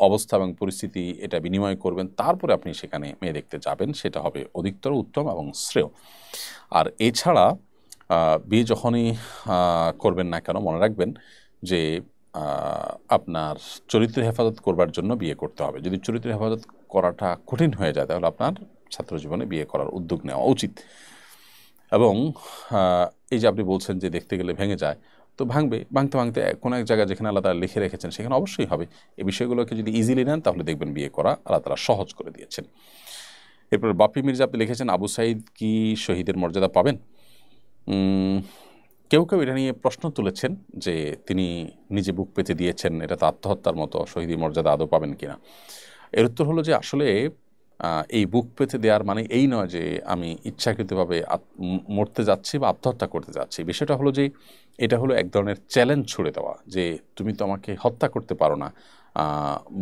অবস্থা এবং পরিস্থিতি এটা বিনিময় করবেন, তারপরে আপনি সেখানে মেয়ে দেখতে যাবেন, সেটা হবে অধিকতর উত্তম এবং শ্রেয়। আর এছাড়া বিয়ে যখনই করবেন না কেন, মনে রাখবেন যে আপনার চরিত্র হেফাজত করবার জন্য বিয়ে করতে হবে। যদি চরিত্র হেফাজত করাটা কঠিন হয়ে যায়, তাহলে আপনার ছাত্র জীবনে বিয়ে করার উদ্যোগ নেওয়া উচিত। এবং এই যে আপনি বলছেন যে দেখতে গেলে ভেঙে যায়, তো ভাঙতে ভাঙতে কোনো এক জায়গায় যেখানে আল্লাহ তাআলা লিখে রেখেছেন সেখানে অবশ্যই হবে। এই বিষয়গুলোকে যদি ইজিলি নেন, তাহলে দেখবেন বিয়ে করা আল্লাহ তাআলা সহজ করে দিয়েছেন। এরপর বাপি মির্জা আপনি লিখেছেন, আবু সাঈদ কি শহীদের মর্যাদা পাবেন? কেউ কেউ এটা নিয়ে প্রশ্ন তুলেছেন যে তিনি নিজে বুক পেতে দিয়েছেন, এটা তো আত্মহত্যার মতো, শহীদের মর্যাদা আদৌ পাবেন কিনা। এর উত্তর হলো যে আসলে এই বুক পেতে দেওয়ার মানে এই নয় যে আমি ইচ্ছাকৃতভাবে মরতে যাচ্ছি বা আত্মহত্যা করতে যাচ্ছি। বিষয়টা হলো যে এটা হলো এক ধরনের চ্যালেঞ্জ ছুড়ে দেওয়া, যে তুমি তো আমাকে হত্যা করতে পারো না,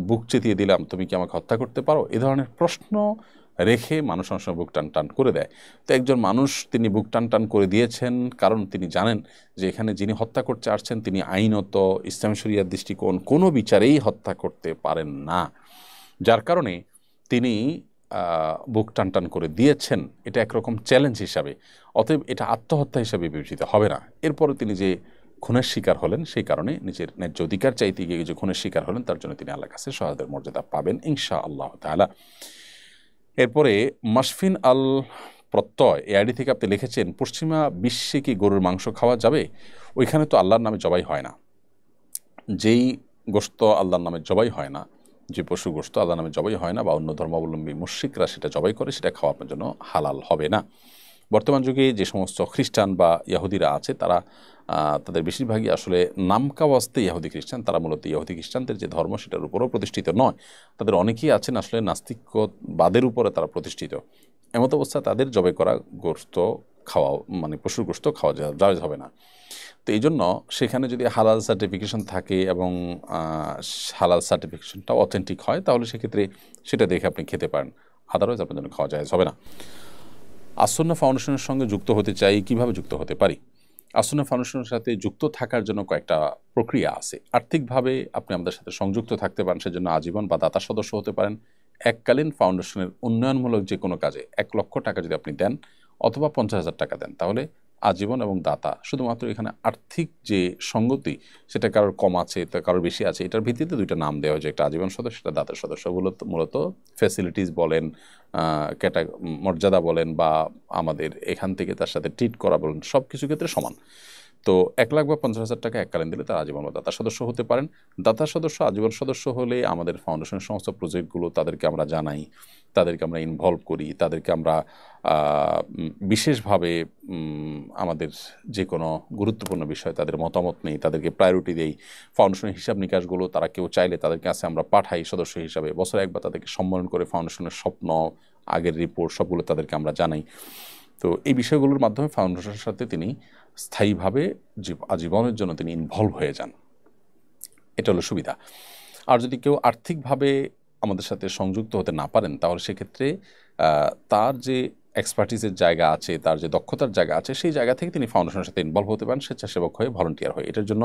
বুক চেতিয়ে দিলাম, তুমি কি আমাকে হত্যা করতে পারো? এ ধরনের প্রশ্ন রেখে মানুষ অনেক সময় বুক টান টান করে দেয়। তো একজন মানুষ তিনি বুক টান টান করে দিয়েছেন, কারণ তিনি জানেন যে এখানে যিনি হত্যা করতে আসছেন তিনি আইনত ইসলাম শরিয়ার দৃষ্টিকোণ কোনো বিচারেই হত্যা করতে পারেন না, যার কারণে তিনি বুক টান টান করে দিয়েছেন। এটা একরকম চ্যালেঞ্জ হিসাবে, অতএব এটা আত্মহত্যা হিসাবে বিবেচিত হবে না। এরপরে তিনি যে খুনের শিকার হলেন, সেই কারণে নিজের ন্যায্য অধিকার চাইতে গিয়ে যে খুনের শিকার হলেন, তার জন্য তিনি আল্লাহর কাছে শাহাদাতের মর্যাদা পাবেন ইনশাআল্লাহ তাআলা। এরপরে মাশফিন আল প্রত্যয় এআইডি থেকে আপনি লিখেছেন, পশ্চিমা বিশ্বে কি গরুর মাংস খাওয়া যাবে? ওইখানে তো আল্লাহর নামে জবাই হয় না। যেই গোশত আল্লাহর নামে জবাই হয় না, যে পশু গোশত আল্লাহর নামে জবাই হয় না, বা অন্য ধর্মাবলম্বী মুশরিকরা সেটা জবাই করে, সেটা খাওয়া আপনার জন্য হালাল হবে না। বর্তমান যুগে যে সমস্ত খ্রিস্টান বা ইহুদিরা আছে, তারা তাদের বেশিরভাগই আসলে নামকাওয়াস্তে ইহুদি খ্রিস্টান, তারা মূলত ইহুদি খ্রিস্টানদের যে ধর্ম সেটার উপরও প্রতিষ্ঠিত নয়। তাদের অনেকেই আছেন আসলে নাস্তিকবাদের উপরে তারা প্রতিষ্ঠিত। এমত অবস্থায় তাদের জবাই করা গোশত খাওয়া, মানে পশুর গোশত খাওয়া জায়েজ হবে না। তো এই জন্য সেখানে যদি হালাল সার্টিফিকেশন থাকে এবং হালাল সার্টিফিকেশনটা অথেন্টিক হয়, তাহলে সেক্ষেত্রে সেটা দেখে আপনি খেতে পারেন, আদারওয়াইজ আপনার জন্য খাওয়া জায়েজ হবে না। আসন্না ফাউন্ডেশনের সঙ্গে যুক্ত হতে চাই, কিভাবে যুক্ত হতে পারি? আসন্না ফাউন্ডেশনের সাথে যুক্ত থাকার জন্য কয়েকটা প্রক্রিয়া আছে। আর্থিকভাবে আপনি আমাদের সাথে সংযুক্ত থাকতে পারেন, সেজন্য আজীবন বা দাতা সদস্য হতে পারেন। এককালীন ফাউন্ডেশনের উন্নয়নমূলক যে কোনো কাজে 1 লক্ষ টাকা যদি আপনি দেন, অথবা 50,000 টাকা দেন, তাহলে আজীবন এবং দাতা। শুধুমাত্র এখানে আর্থিক যে সঙ্গতি, সেটা কারোর কম আছে, তা কারোর বেশি আছে, এটার ভিত্তিতে দুইটা নাম দেওয়া হয়েছে, একটা আজীবন সদস্য, একটা দাতার সদস্য। মূলত ফ্যাসিলিটিস বলেন, মর্যাদা বলেন, বা আমাদের এখান থেকে তার সাথে ট্রিট করা বলেন, সব কিছু ক্ষেত্রে সমান। তো 1 লাখ বা 50,000 টাকা এককালীন দিলে তারা আজীবন বা দাতা সদস্য হতে পারেন। দাতা সদস্য, আজীবন সদস্য হলে আমাদের ফাউন্ডেশনের সমস্ত প্রজেক্টগুলো তাদেরকে আমরা জানাই, তাদেরকে আমরা ইনভলভ করি, তাদেরকে আমরা বিশেষভাবে আমাদের যে কোনো গুরুত্বপূর্ণ বিষয় তাদের মতামত নেই, তাদেরকে প্রায়োরিটি দেই। ফাউন্ডেশনের হিসাব নিকাশগুলো তারা কেউ চাইলে তাদের কাছে আমরা পাঠাই সদস্য হিসাবে। বছরে একবার তাদেরকে সম্মেলন করে ফাউন্ডেশনের স্বপ্ন, আগের রিপোর্ট সবগুলো তাদেরকে আমরা জানাই। তো এই বিষয়গুলোর মাধ্যমে ফাউন্ডেশনের সাথে তিনি স্থায়ীভাবে আজীবনের জন্য তিনি ইনভলভ হয়ে যান। এটা হলো সুবিধা। আর যদি কেউ আর্থিকভাবে আমাদের সাথে সংযুক্ত হতে না পারেন, তাহলে সেক্ষেত্রে তার যে এক্সপার্টিসের জায়গা আছে, তার যে দক্ষতার জায়গা আছে, সেই জায়গা থেকে তিনি ফাউন্ডেশনের সাথে ইনভলভ হতে পারেন, স্বেচ্ছাসেবক হয়ে, ভলান্টিয়ার হয়ে। এটার জন্য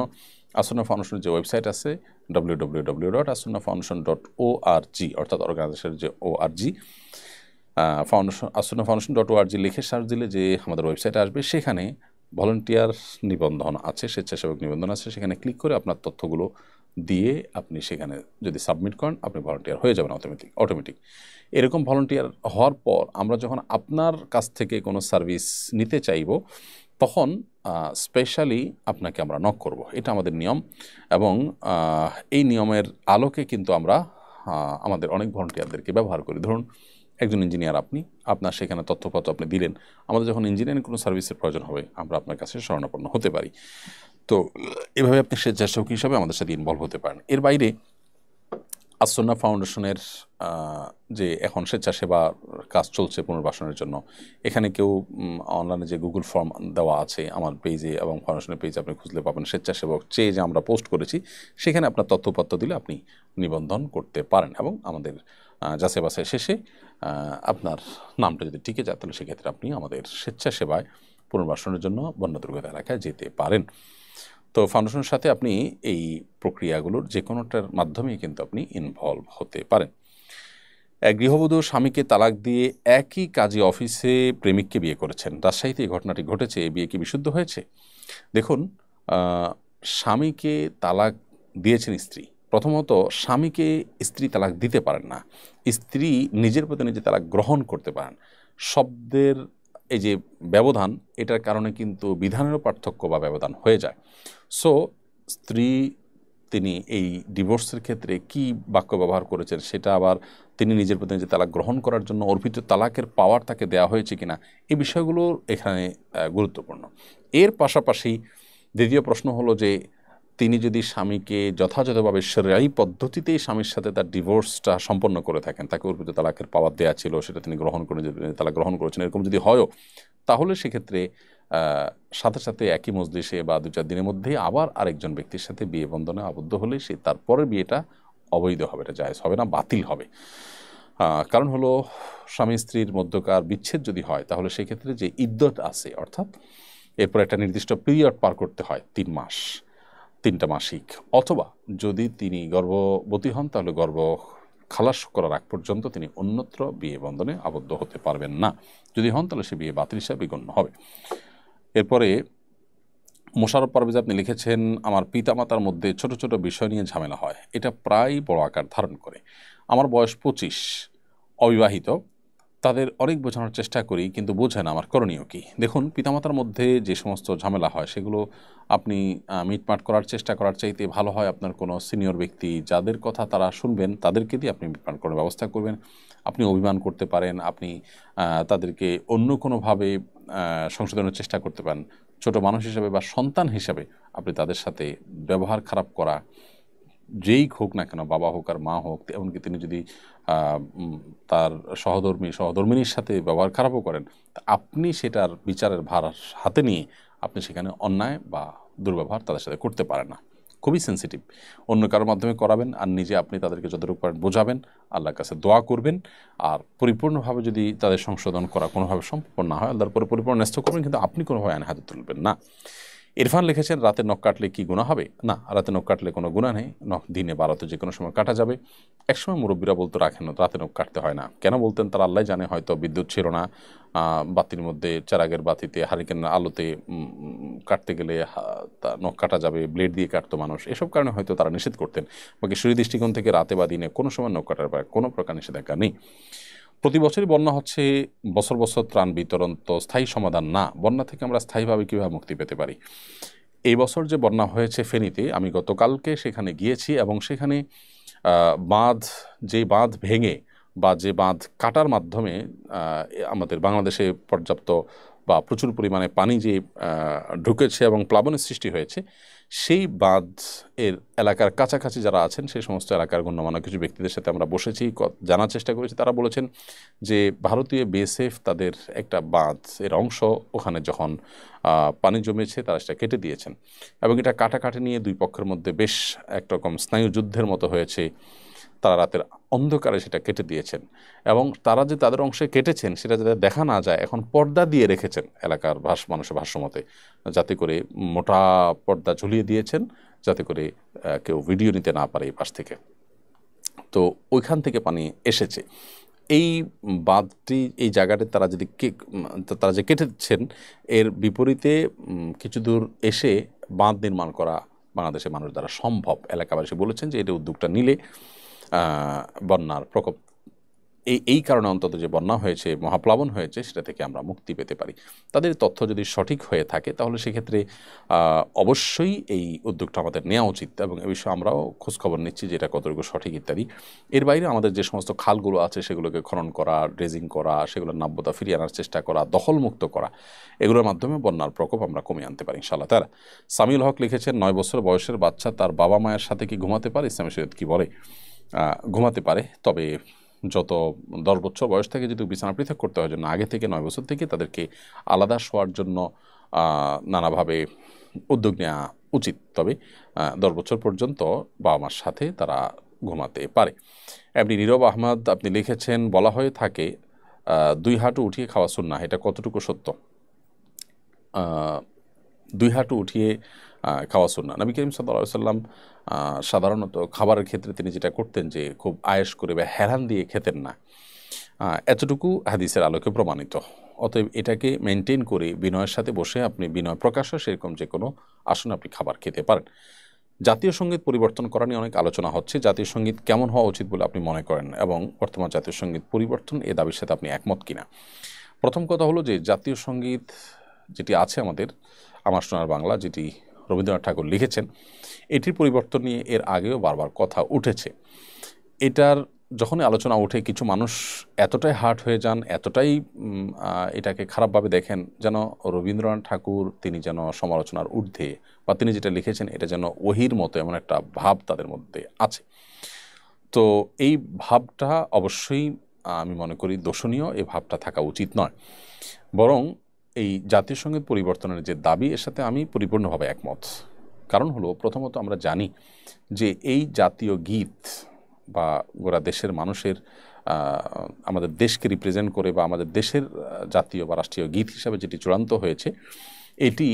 আসন্না ফাউন্ডেশনের যে ওয়েবসাইট আছে www.assunnafoundation.org, অর্থাৎ অর্গানাইজেশনের যে ORG, assunnafoundation.org লিখে সার্চ দিলে যে আমাদের ওয়েবসাইটে আসবে, সেখানে ভলান্টিয়ার নিবন্ধন আছে, স্বেচ্ছাসেবক নিবন্ধন আছে। সেখানে ক্লিক করে আপনার তথ্যগুলো দিয়ে আপনি সেখানে যদি সাবমিট করেন আপনি ভলান্টিয়ার হয়ে যাবেন অটোমেটিক। এরকম ভলান্টিয়ার হওয়ার পর আমরা যখন আপনার কাছ থেকে কোনো সার্ভিস নিতে চাইব তখন স্পেশালি আপনাকে আমরা নক করব, এটা আমাদের নিয়ম। এবং এই নিয়মের আলোকে কিন্তু আমরা আমাদের অনেক ভলান্টিয়ারদেরকে ব্যবহার করি। ধরুন একজন ইঞ্জিনিয়ার, আপনার সেখানে তথ্যপত্র আপনি দিলেন, আমাদের যখন ইঞ্জিনিয়ারিং কোনো সার্ভিসের প্রয়োজন হবে আমরা আপনার কাছে শরণাপন্ন হতে পারি। তো এভাবে আপনি স্বেচ্ছাসেবক হিসাবে আমাদের সাথে ইনভলভ হতে পারেন। এর বাইরে আসুন্নাহ ফাউন্ডেশনের যে এখন স্বেচ্ছাসেবা কাজ চলছে পুনর্বাসনের জন্য, এখানে কেউ অনলাইনে যে গুগল ফর্ম দেওয়া আছে আমার পেজে এবং ফাউন্ডেশনের পেজে আপনি খুঁজলে পাবেন, স্বেচ্ছাসেবক চেয়ে যে আমরা পোস্ট করেছি সেখানে আপনার তথ্যপত্র দিলে আপনি নিবন্ধন করতে পারেন এবং আমাদের যাচাই বাছাই শেষে আপনার নামটা যদি টিকে যায় তাহলে সেক্ষেত্রে আপনি আমাদের স্বেচ্ছাসেবায় পুনর্বাসনের জন্য বন্যা দুর্গত এলাকায় যেতে পারেন। তো ফাউন্ডেশনের সাথে আপনি এই প্রক্রিয়াগুলোর যে কোনোটার মাধ্যমেই কিন্তু আপনি ইনভলভ হতে পারেন। এক গৃহবধূ স্বামীকে তালাক দিয়ে একই কাজী অফিসে প্রেমিককে বিয়ে করেছেন। রাজশাহীতে এই ঘটনাটি ঘটেছে। এই বিয়ে কি বিশুদ্ধ হয়েছে? দেখুন, স্বামীকে তালাক দিয়েছেন স্ত্রী। প্রথমত স্বামীকে স্ত্রী তালাক দিতে পারেন না, স্ত্রী নিজের প্রতি নিজে তালাক গ্রহণ করতে পারেন। শব্দের এই যে ব্যবধান, এটার কারণে কিন্তু বিধানেরও পার্থক্য বা ব্যবধান হয়ে যায়। সো স্ত্রী তিনি এই ডিভোর্সের ক্ষেত্রে কি বাক্য ব্যবহার করেছেন সেটা আবার তিনি নিজের প্রতি নিজে তালাক গ্রহণ করার জন্য অর্পিত তালাকের পাওয়ার তাকে দেওয়া হয়েছে কিনা, এই বিষয়গুলো এখানে গুরুত্বপূর্ণ। এর পাশাপাশি দ্বিতীয় প্রশ্ন হলো যে তিনি যদি স্বামীকে যথাযথভাবে শরীয়ী পদ্ধতিতেই স্বামীর সাথে তার ডিভোর্সটা সম্পন্ন করে থাকেন, তাকে অর্পিত তালাকের পাওয়ার দেওয়া ছিল সেটা তিনি গ্রহণ করে তালাক গ্রহণ করেছেন, এরকম যদি হয়ও তাহলে সেক্ষেত্রে সাথে সাথে একই মজলিসে বা 2-4 দিনের মধ্যেই আবার আরেকজন ব্যক্তির সাথে বিয়ে বন্ধনে আবদ্ধ হলে সে তারপরের বিয়েটা অবৈধ হবে, এটা জায়েজ হবে না, বাতিল হবে। কারণ হলো স্বামী স্ত্রীর মধ্যকার বিচ্ছেদ যদি হয় তাহলে সেক্ষেত্রে যে ইদ্যত আছে, অর্থাৎ এরপর একটা নির্দিষ্ট পিরিয়ড পার করতে হয় 3 মাস, 3টা মাসিক, অথবা যদি তিনি গর্ভবতী হন তাহলে গর্ভ খালাস করার আগ পর্যন্ত তিনি অন্যত্র বিয়ে বন্ধনে আবদ্ধ হতে পারবেন না। যদি হন তাহলে সে বিয়ে বাতিল হিসাবে গণ্য হবে। এরপরে মোশাররফ পারভেজ আপনি লিখেছেন, আমার পিতামাতার মধ্যে ছোট ছোট বিষয় নিয়ে ঝামেলা হয়, এটা প্রায় বড় আকার ধারণ করে। আমার বয়স 25, অবিবাহিত, তাদের অনেক বোঝানোর চেষ্টা করি কিন্তু বোঝে না, আমার করণীয় কি? দেখুন, পিতামাতার মধ্যে যে সমস্ত ঝামেলা হয় সেগুলো আপনি মিটমাট করার চেষ্টা করার চাইতে ভালো হয় আপনার কোনো সিনিয়র ব্যক্তি যাদের কথা তারা শুনবেন তাদেরকে দিয়ে আপনি মিটমাট করার ব্যবস্থা করবেন। আপনি অভিমান করতে পারেন, আপনি তাদেরকে অন্য কোনোভাবে সংশোধনের চেষ্টা করতে পারেন। ছোট মানুষ হিসাবে বা সন্তান হিসাবে আপনি তাদের সাথে ব্যবহার খারাপ করা, যেই হোক না কেন, বাবা হোক আর মা হোক, এমনকি তিনি যদি তার সহধর্মিনীর সাথে ব্যবহার খারাপও করেন, আপনি সেটার বিচারের ভার হাতে নিয়ে আপনি সেখানে অন্যায় বা দুর্ব্যবহার তাদের সাথে করতে পারেন না। খুবই সেন্সিটিভ। অন্য কারোর মাধ্যমে করাবেন আর নিজে আপনি তাদেরকে যতটুকু পারেন বোঝাবেন, আল্লাহর কাছে দোয়া করবেন। আর পরিপূর্ণভাবে যদি তাদের সংশোধন করা কোনোভাবে সম্ভব না হয়, আল্লাহর পরে পরিপূর্ণ ন্যস্ত করবেন, কিন্তু আপনি কোনোভাবে আইন হাতে তুলবেন না। ইরফান লিখেছেন, রাতে নখ কাটলে কি গুনাহ হবে? না, রাতে নখ কাটলে কোনো গুনাহ নেই। নখ দিনে 12তে যে কোনো সময় কাটা যাবে। একসময় মুরব্বীরা বলতো রাখেন রাতে নখ কাটতে হয় না। কেন বলতেন তারা আল্লাহ জানে, হয়তো বিদ্যুৎ ছিল না, বাতির মধ্যে চারাগের বাতিতে হারিকেনের আলোতে কাটতে গেলে নখ কাটা যাবে, ব্লেড দিয়ে কাটতো মানুষ, এসব কারণে হয়তো তারা নিষেধ করতেন। বাকি শরীর দৃষ্টিকোণ থেকে রাতে বা দিনে কোনো সময় নখ কাটার ব্যাপারে কোনো প্রকার নিষেধাজ্ঞা নেই। প্রতি বছরই বন্যা হচ্ছে, বছর বছর ত্রাণ বিতরণ তো স্থায়ী সমাধান না। বন্যা থেকে আমরা স্থায়ীভাবে কীভাবে মুক্তি পেতে পারি? এই বছর যে বন্যা হয়েছে ফেনীতে, আমি গতকালকে সেখানে গিয়েছি এবং সেখানে বাঁধ ভেঙে বা যে বাঁধ কাটার মাধ্যমে আমাদের বাংলাদেশে পর্যাপ্ত বা প্রচুর পরিমাণে পানি যে ঢুকেছে এবং প্লাবনের সৃষ্টি হয়েছে, সেই বাঁধ এর এলাকার কাছাকাছি যারা আছেন সেই সমস্ত এলাকার গণ্যমান্য কিছু ব্যক্তিদের সাথে আমরা বসেছি, জানার চেষ্টা করেছি। তারা বলেছেন যে ভারতীয় বিএসএফ তাদের একটা বাঁধ এর অংশ ওখানে যখন পানি জমেছে তারা সেটা কেটে দিয়েছেন এবং এটা কাটাকাটি নিয়ে দুই পক্ষের মধ্যে বেশ একরকম স্নায়ু যুদ্ধের মতো হয়েছে। তারা রাতের অন্ধকারে সেটা কেটে দিয়েছেন এবং তারা যে তাদের অংশে কেটেছেন সেটা যাতে দেখা না যায় এখন পর্দা দিয়ে রেখেছেন এলাকার মানুষের ভাষ্যমতে, যাতে করে মোটা পর্দা ঝুলিয়ে দিয়েছেন যাতে করে কেউ ভিডিও নিতে না পারে এই পাশ থেকে। তো ওইখান থেকে পানি এসেছে। এই বাঁধটি, এই জায়গাটি তারা তারা যে কেটেছেন এর বিপরীতে কিছু দূর এসে বাঁধ নির্মাণ করা বাংলাদেশের মানুষ দ্বারা সম্ভব। এলাকাবাসী বলেছেন যে এটা উদ্যোগটা নিলে বন্যার প্রকোপ এই কারণে অন্তত যে বন্যা হয়েছে, মহাপ্লাবন হয়েছে, সেটা থেকে আমরা মুক্তি পেতে পারি। তাদের তথ্য যদি সঠিক হয়ে থাকে তাহলে সেক্ষেত্রে অবশ্যই এই উদ্যোগটা আমাদের নেওয়া উচিত এবং এ বিষয়ে আমরাও খোঁজখবর নিচ্ছি যে এটা কতটুকু সঠিক ইত্যাদি। এর বাইরে আমাদের যে সমস্ত খালগুলো আছে সেগুলোকে খনন করা, ড্রেজিং করা, সেগুলোর নাব্যতা ফিরিয়ে আনার চেষ্টা করা, দখলমুক্ত করা, এগুলোর মাধ্যমে বন্যার প্রকোপ আমরা কমিয়ে আনতে পারি ইনশাআল্লাহ তাআলা। সামিউল হক লিখেছেন, 9 বছর বয়সের বাচ্চা তার বাবা মায়ের সাথে কি ঘুমাতে পারে? ইসলামী শরীয়ত কি বলে? ঘুমাতে পারে, তবে যত 10 বছর বয়স থেকে যদি বিছানা পৃথক করতে হয় জন্য আগে থেকে 9 বছর থেকে তাদেরকে আলাদা শোয়ার জন্য নানাভাবে উদ্যোগ নেওয়া উচিত। তবে 10 বছর পর্যন্ত বাবা মার সাথে তারা ঘুমাতে পারে। এমনি নীরব আহমদ আপনি লিখেছেন, বলা হয়ে থাকে 2 হাঁটু উঠিয়ে খাওয়া সুন্নাহ, এটা কতটুকু সত্য? 2 হাঁটু উঠিয়ে খাওয়া সুন্নাহ। নবী করিম সাল্লাল্লাহু আলাইহি ওয়াসাল্লাম সাধারণত খাবারের ক্ষেত্রে তিনি যেটা করতেন যে খুব আয়েশ করে বা হেলান দিয়ে খেতেন না, এতটুকু হাদিসের আলোকে প্রমাণিত। অতএব এটাকে মেনটেন করে বিনয়ের সাথে বসে আপনি বিনয় প্রকাশ্য সেরকম যে কোনো আসনে আপনি খাবার খেতে পারেন। জাতীয় সঙ্গীত পরিবর্তন করা নিয়ে অনেক আলোচনা হচ্ছে। জাতীয় সঙ্গীত কেমন হওয়া উচিত বলে আপনি মনে করেন এবং বর্তমান জাতীয় সঙ্গীত পরিবর্তন এ দাবির সাথে আপনি একমত কিনা? প্রথম কথা হলো যে জাতীয় সঙ্গীত যেটি আছে আমাদের, আমার সোনার বাংলা, যেটি রবীন্দ্রনাথ ঠাকুর লিখেছেন, এটির পরিবর্তন নিয়ে এর আগেও বারবার কথা উঠেছে। এটার যখনই আলোচনা উঠে কিছু মানুষ এতটাই হার্ট হয়ে যান, এতটাই এটাকে খারাপভাবে দেখেন যেন রবীন্দ্রনাথ ঠাকুর তিনি যেন সমালোচনার ঊর্ধ্বে, বা তিনি যেটা লিখেছেন এটা যেন ওহির মতো, এমন একটা ভাব তাদের মধ্যে আছে। তো এই ভাবটা অবশ্যই আমি মনে করি দোষণীয়, এই ভাবটা থাকা উচিত নয়। বরং এই জাতীয় সঙ্গীত পরিবর্তনের যে দাবি, এর সাথে আমি পরিপূর্ণভাবে একমত। কারণ হলো, প্রথমত আমরা জানি যে এই জাতীয় গীত বা গোটা দেশের মানুষের, আমাদের দেশকে রিপ্রেজেন্ট করে বা আমাদের দেশের জাতীয় বা রাষ্ট্রীয় গীত হিসাবে যেটি চূড়ান্ত হয়েছে, এটি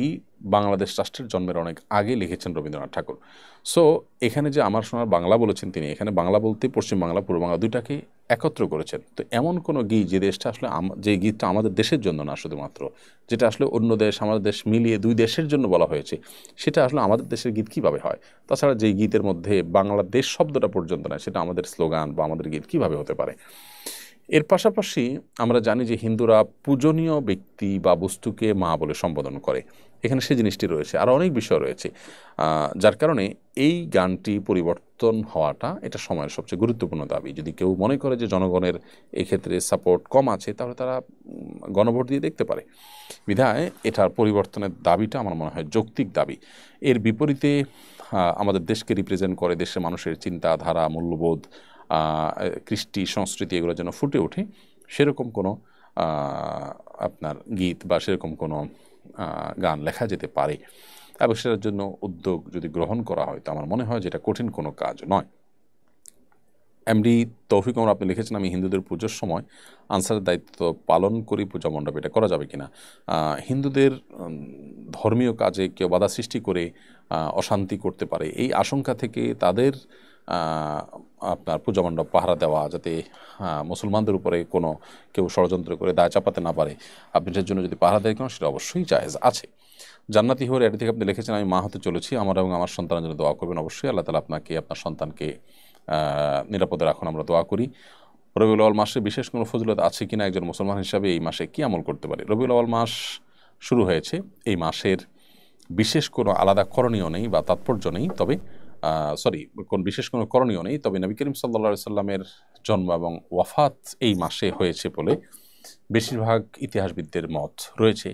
বাংলাদেশ রাষ্ট্রের জন্মের অনেক আগে লিখেছেন রবীন্দ্রনাথ ঠাকুর। সো এখানে যে আমার সোনার বাংলা বলেছেন তিনি, এখানে বাংলা বলতে পশ্চিম বাংলা, পূর্ব বাংলা দুইটাকে একত্র করেছেন। তো এমন কোনো গীত যে দেশটা আসলে যে গীতটা আমাদের দেশের জন্য না শুধুমাত্র, যেটা আসলে অন্য দেশ আমাদের দেশ মিলিয়ে 2 দেশের জন্য বলা হয়েছে, সেটা আসলে আমাদের দেশের গীত কীভাবে হয়? তাছাড়া যে গীতের মধ্যে বাংলাদেশ শব্দটা পর্যন্ত না, সেটা আমাদের স্লোগান বা আমাদের গীত কীভাবে হতে পারে? এর পাশাপাশি আমরা জানি যে হিন্দুরা পূজনীয় ব্যক্তি বা বস্তুকে মা বলে সম্বোধন করে, এখানে সেই জিনিসটি রয়েছে, আরও অনেক বিষয় রয়েছে, যার কারণে এই গানটি পরিবর্তন হওয়াটা এটা সময়ের সবচেয়ে গুরুত্বপূর্ণ দাবি। যদি কেউ মনে করে যে জনগণের এই ক্ষেত্রে সাপোর্ট কম আছে, তাহলে তারা গণভোট দিয়ে দেখতে পারে। বিধায় এটার পরিবর্তনের দাবিটা আমার মনে হয় যৌক্তিক দাবি। এর বিপরীতে আমাদের দেশকে রিপ্রেজেন্ট করে, দেশের মানুষের চিন্তাধারা, মূল্যবোধ, কৃষ্টি, সংস্কৃতি, এগুলো যেন ফুটে ওঠে, সেরকম কোনো আপনার গীত বা সেরকম কোনো গান লেখা যেতে পারে এবং সেটার জন্য উদ্যোগ যদি গ্রহণ করা হয়, তো আমার মনে হয় যে এটা কঠিন কোনো কাজ নয়। এমডি তৌফিক ওমর আপনি লিখেছেন, আমি হিন্দুদের পুজোর সময় আনসারের দায়িত্ব পালন করি পূজা মণ্ডপে, এটা করা যাবে কিনা? হিন্দুদের ধর্মীয় কাজে কেউ বাধা সৃষ্টি করে অশান্তি করতে পারে, এই আশঙ্কা থেকে তাদের আপনার পূজা মণ্ডপ পাহারা দেওয়া, যাতে মুসলমানদের উপরে কোনো কেউ ষড়যন্ত্র করে দায় চাপাতে না পারে, আপনি সেটার জন্য যদি পাহারা দেয় কেন, সেটা অবশ্যই জায়েজ আছে। জান্নাতি হওয়ার এটি থেকে আপনি লিখেছেন, আমি মা হতে চলেছি, আমার এবং আমার সন্তানের জন্য দোয়া করবেন। অবশ্যই আল্লাহ তাআলা আপনাকে, আপনার সন্তানকে নিরাপদে রাখুন, আমরা দোয়া করি। রবিউল আউয়াল মাসে বিশেষ কোনো ফজিলত আছে কিনা একজন মুসলমান হিসাবে এই মাসে কি আমল করতে পারে? রবিউল আউয়াল মাস শুরু হয়েছে, এই মাসের বিশেষ কোনো আলাদা করণীয় নেই বা তাৎপর্য নেই, তবে বিশেষ কোনো করণীয় নেই, তবে নবী করিম সাল্লাল্লাহু আলাইহি সাল্লামের জন্ম এবং ওয়াফাত এই মাসে হয়েছে বলে বেশিরভাগ ইতিহাসবিদদের মত রয়েছে।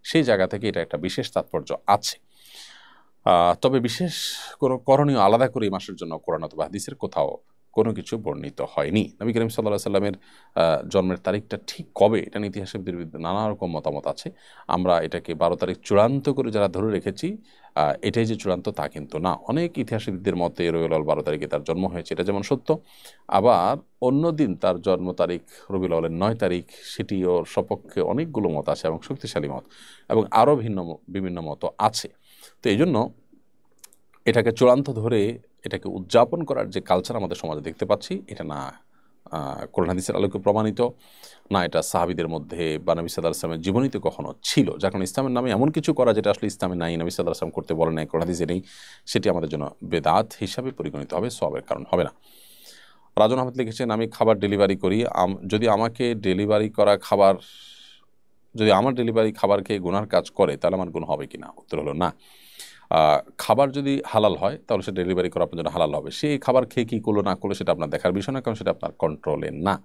সেই জায়গা থেকে এটা একটা বিশেষ তাৎপর্য আছে। তবে বিশেষ কোনো করণীয় আলাদা করে এই মাসের জন্য কোরআন অথবা হাদিসের কোথাও কোনো কিছু বর্ণিত হয়নি। নবী করিম সাল্লাল্লাহু আলাইহি সাল্লামের জন্মের তারিখটা ঠিক কবে, এটা নিয়ে ইতিহাসবিদদের নানা রকম মতামত আছে। আমরা এটাকে 12 তারিখ চূড়ান্ত করে যারা ধরে রেখেছি, এটাই যে চূড়ান্ত তা কিন্তু না। অনেক ইতিহাসবিদদের মতে রবিউল আউয়াল 12 তারিখে তার জন্ম হয়েছে, এটা যেমন সত্য, আবার অন্য দিন তার জন্ম তারিখ রবিউল আউয়ালের 9 তারিখ, সেটিও সপক্ষে অনেকগুলো মত আছে এবং শক্তিশালী মত, এবং আরও বিভিন্ন মত আছে। তো এই জন্য এটাকে চূড়ান্ত ধরে এটাকে উদযাপন করার যে কালচার আমাদের সমাজে দেখতে পাচ্ছি, এটা না কোরআন হাদিসের আলোকে প্রমাণিত, না এটা সাহাবীদের মধ্যে বা নবী সাল্লাল্লাহু আলাইহি ওয়াসাল্লামের জীবনীতে কখনো ছিল। যার কারণে ইসলামের নামে এমন কিছু করা যেটা আসলে ইসলামে নাই, নবী সাল্লাল্লাহু আলাইহি ওয়াসাল্লাম করতে বলেন নাই, কোরআন হাদিসে নেই, সেটি আমাদের জন্য বেদাত হিসাবে পরিগণিত হবে, সওয়াবের কারণ হবে না। রাজন আহমেদ লিখেছেন, আমি খাবার ডেলিভারি করি, যদি আমার ডেলিভারি খাবার খেয়ে গুনার কাজ করে তাহলে আমার গুণ হবে কিনা? উত্তর হলো না। খাবার যদি হালাল হয় তাহলে সে ডেলিভারি করা আপনার জন্য হালাল হবে। সেই খাবার খেয়ে কী করলো না করলো সেটা আপনার দেখার বিষয় না, কারণ সেটা আপনার কন্ট্রোলে না।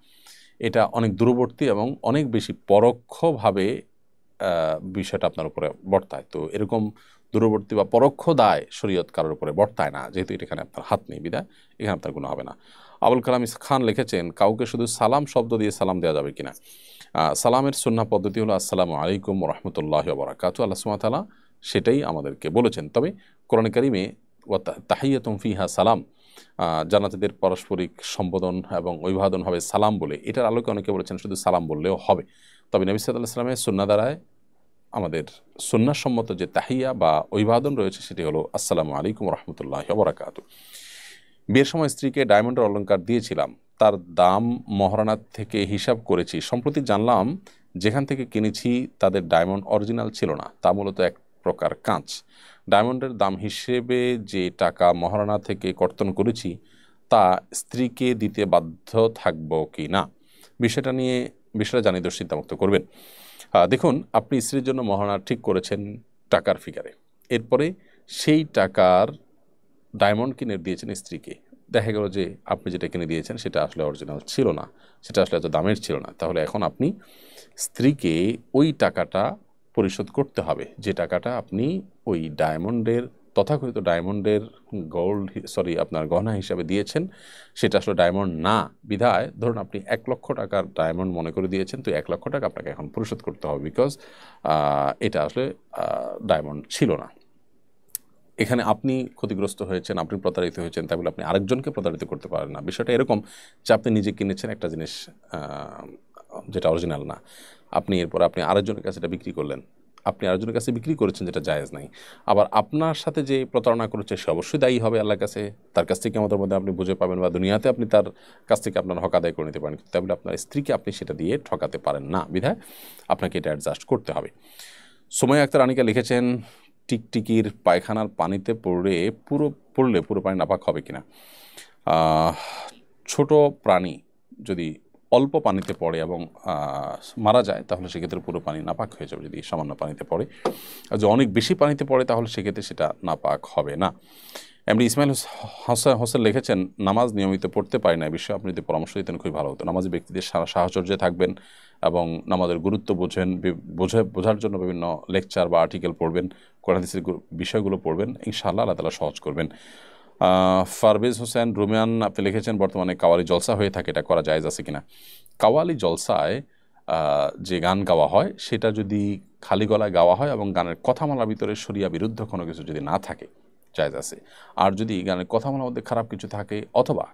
এটা অনেক দূরবর্তী এবং অনেক বেশি পরোক্ষভাবে বিষয়টা আপনার উপরে বর্তায়। তো এরকম দূরবর্তী বা পরোক্ষ দায় শরীয়ত কারোর উপরে বর্তায় না, যেহেতু এখানে আপনার হাত নেই, বিদায় এখানে আপনার গুণ হবে না। আবুল কালাম খান লিখেছেন, কাউকে শুধু সালাম শব্দ দিয়ে সালাম দেওয়া যাবে কিনা? সালামের সুন্নাহ পদ্ধতি হলো আসসালামু আলাইকুম ওয়া রাহমাতুল্লাহি ওয়া বারাকাতুহু। আল্লাহ সুবহানাহু ওয়া তাআলা সেটাই আমাদেরকে বলেছেন। তবে কোরআন কারিমে ওয়া তাহিয়াতুম ফিহা সালাম, জান্নাতীদের পারস্পরিক সম্বোধন এবং অভিবাদন হবে সালাম বলে, এটার আলোকে অনেকে বলেছেন শুধু সালাম বললেও হবে। তবে নবী সাল্লাল্লাহু আলাইহি ওয়াসাল্লামের সুন্নাহ দ্বারায় আমাদের সুন্নাহসম্মত যে তাহিয়া বা অভিবাদন রয়েছে সেটি হলো আসসালামু আলাইকুম ওয়া রাহমাতুল্লাহি ওয়া বারাকাতুহু। বিয়ের সময় স্ত্রীকে ডায়মন্ডের অলংকার দিয়েছিলাম, তার দাম মহারানা থেকে হিসাব করেছি, সম্প্রতি জানলাম যেখান থেকে কিনেছি তাদের ডায়মন্ড অরিজিনাল ছিল না, তা মূলত এক প্রকার কাঁচ। ডায়মন্ডের দাম হিসেবে যে টাকা মহারানা থেকে কর্তন করেছি তা স্ত্রীকে দিতে বাধ্য থাকব কি না, বিষয়টা জানিয়ে চিন্তামুক্ত করবেন। দেখুন, আপনি স্ত্রীর জন্য মহারানা ঠিক করেছেন টাকার ফিগারে, এরপরে সেই টাকার ডায়মন্ড কিনে দিয়েছেন স্ত্রীকে, দেখা গেল যে আপনি যেটা কিনে দিয়েছেন সেটা আসলে অরিজিনাল ছিল না, সেটা আসলে এত দামের ছিল না, তাহলে এখন আপনি স্ত্রীকে ওই টাকাটা পরিশোধ করতে হবে, যে টাকাটা আপনি ওই তথাকথিত ডায়মন্ডের আপনার গহনা হিসাবে দিয়েছেন, সেটা আসলে ডায়মন্ড না। বিধায় ধরুন আপনি 1 লক্ষ টাকার ডায়মন্ড মনে করে দিয়েছেন, তো 1 লক্ষ টাকা আপনাকে এখন পরিশোধ করতে হবে, বিকজ এটা আসলে ডায়মন্ড ছিল না। এখানে আপনি ক্ষতিগ্রস্ত হয়েছেন, আপনি প্রতারিত হয়েছেন, তাই বলে আপনি আরেকজনকে প্রতারিত করতে পারেন না। বিষয়টা এরকম যে আপনি নিজে কিনেছেন একটা জিনিস যেটা অরিজিনাল না, এরপর আপনি আরেকজনের কাছে এটা বিক্রি করলেন, আপনি আরেকজনের কাছে বিক্রি করেছেন যেটা জায়েজ নাই। আবার আপনার সাথে যে প্রতারণা করেছে সে অবশ্যই দায়ী হবে আল্লাহর কাছে, তার কাছ থেকে আমাদের মধ্যে আপনি বুঝে পাবেন বা দুনিয়াতে আপনি তার কাছ থেকে আপনার হক আদায় করে নিতে পারেন, তাই বলে আপনার স্ত্রীকে আপনি সেটা দিয়ে ঠকাতে পারেন না, বিধায় আপনাকে এটা অ্যাডজাস্ট করতে হবে। সুমাইয়া আক্তার আনিকা লিখেছেন, টিকটিকির পায়খানার পানিতে পড়লে পুরো পানি নাপাক হবে কিনা? ছোট প্রাণী যদি অল্প পানিতে পড়ে এবং মারা যায় তাহলে সেক্ষেত্রে পুরো পানি নাপাক হয়ে যাবে যদি সামান্য পানিতে পড়ে, আর যদি অনেক বেশি পানিতে পড়ে তাহলে সেক্ষেত্রে সেটা নাপাক হবে না। এমনি ইসমাইল হোসেন লিখেছেন, নামাজ নিয়মিত পড়তে পারি না, এই বিষয়ে আপনি যদি পরামর্শ দিতেন খুবই ভালো হতো। নামাজি ব্যক্তিদের সাহচর্যে থাকবেন এবং নামাজের গুরুত্ব বোঝার জন্য বিভিন্ন লেকচার বা আর্টিকেল পড়বেন, কোরআন হাদিসের বিষয়গুলো পড়বেন, ইনশাআল্লাহ আল্লাহ তাআলা সহজ করবেন। ফারবেজ হোসেন রুমিয়ান আপনি লিখেছেন, বর্তমানে কাওয়ালি জলসা হয়ে থাকে, এটা করা জায়েজ আছে কিনা? কাওয়ালি জলসায় যে গান গাওয়া হয় সেটা যদি খালি গলায় গাওয়া হয় এবং গানের কথামালার ভিতরে শরিয়া বিরুদ্ধ কোনো কিছু যদি না থাকে জায়েজ আছে। আর যদি গানের কথামালার মধ্যে খারাপ কিছু থাকে অথবা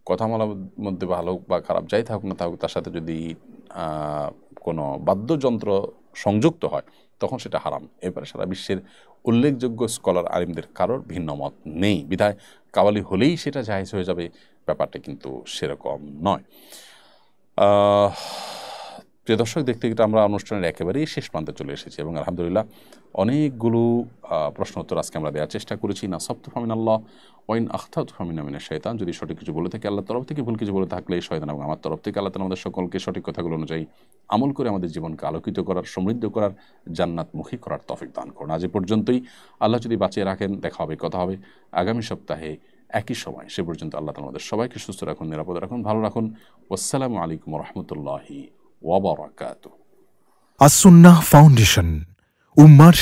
কথামালার মধ্যে ভালো বা খারাপ যাই থাকুক না থাকুক তার সাথে যদি কোনো বাদ্যযন্ত্র সংযুক্ত হয় তখন সেটা হারাম। এরপরে সারা বিশ্বের উল্লেখযোগ্য স্কলার আলিমদের কারোর ভিন্ন মত নেই, বিধায় কাওয়ালি হলেই সেটা জায়েজ হয়ে যাবে, ব্যাপারটা কিন্তু সেরকম নয়। প্রিয় দর্শক, দেখতে দেখতে আমরা অনুষ্ঠানের একেবারেই শেষ প্রান্তে চলে এসেছি এবং আলহামদুলিল্লাহ অনেকগুলো প্রশ্ন উত্তর আজকে আমরা দেওয়ার চেষ্টা করেছি। না সবতু ফামিন আল্লাহ ওয়াইন আখতাতু ফামিন শাইতান, যদি সঠিক কিছু বলে থাকি আল্লাহর তরফ থেকে, ভুল কিছু বলে থাকলে শয়তান এবং আমার তরফ থেকে। আল্লাহ তাআলা আমাদের সকলকে সঠিক কথাগুলো অনুযায়ী আমল করে আমাদের জীবনকে আলোকিত করার, সমৃদ্ধ করার, জান্নাতমুখী করার তৌফিক দান করুন। আজ পর্যন্তই, আল্লাহ যদি বাঁচিয়ে রাখেন দেখা হবে, কথা হবে আগামী সপ্তাহে একই সময়। সে পর্যন্ত আল্লাহ তাআলা আমাদের সবাইকে সুস্থ রাখুন, নিরাপদ রাখুন, ভালো রাখুন। আসসালামু আলাইকুম ওয়া রাহমাতুল্লাহি ওয়া বারাকাতুহু। আস-সুন্নাহ ফাউন্ডেশন, উম্মার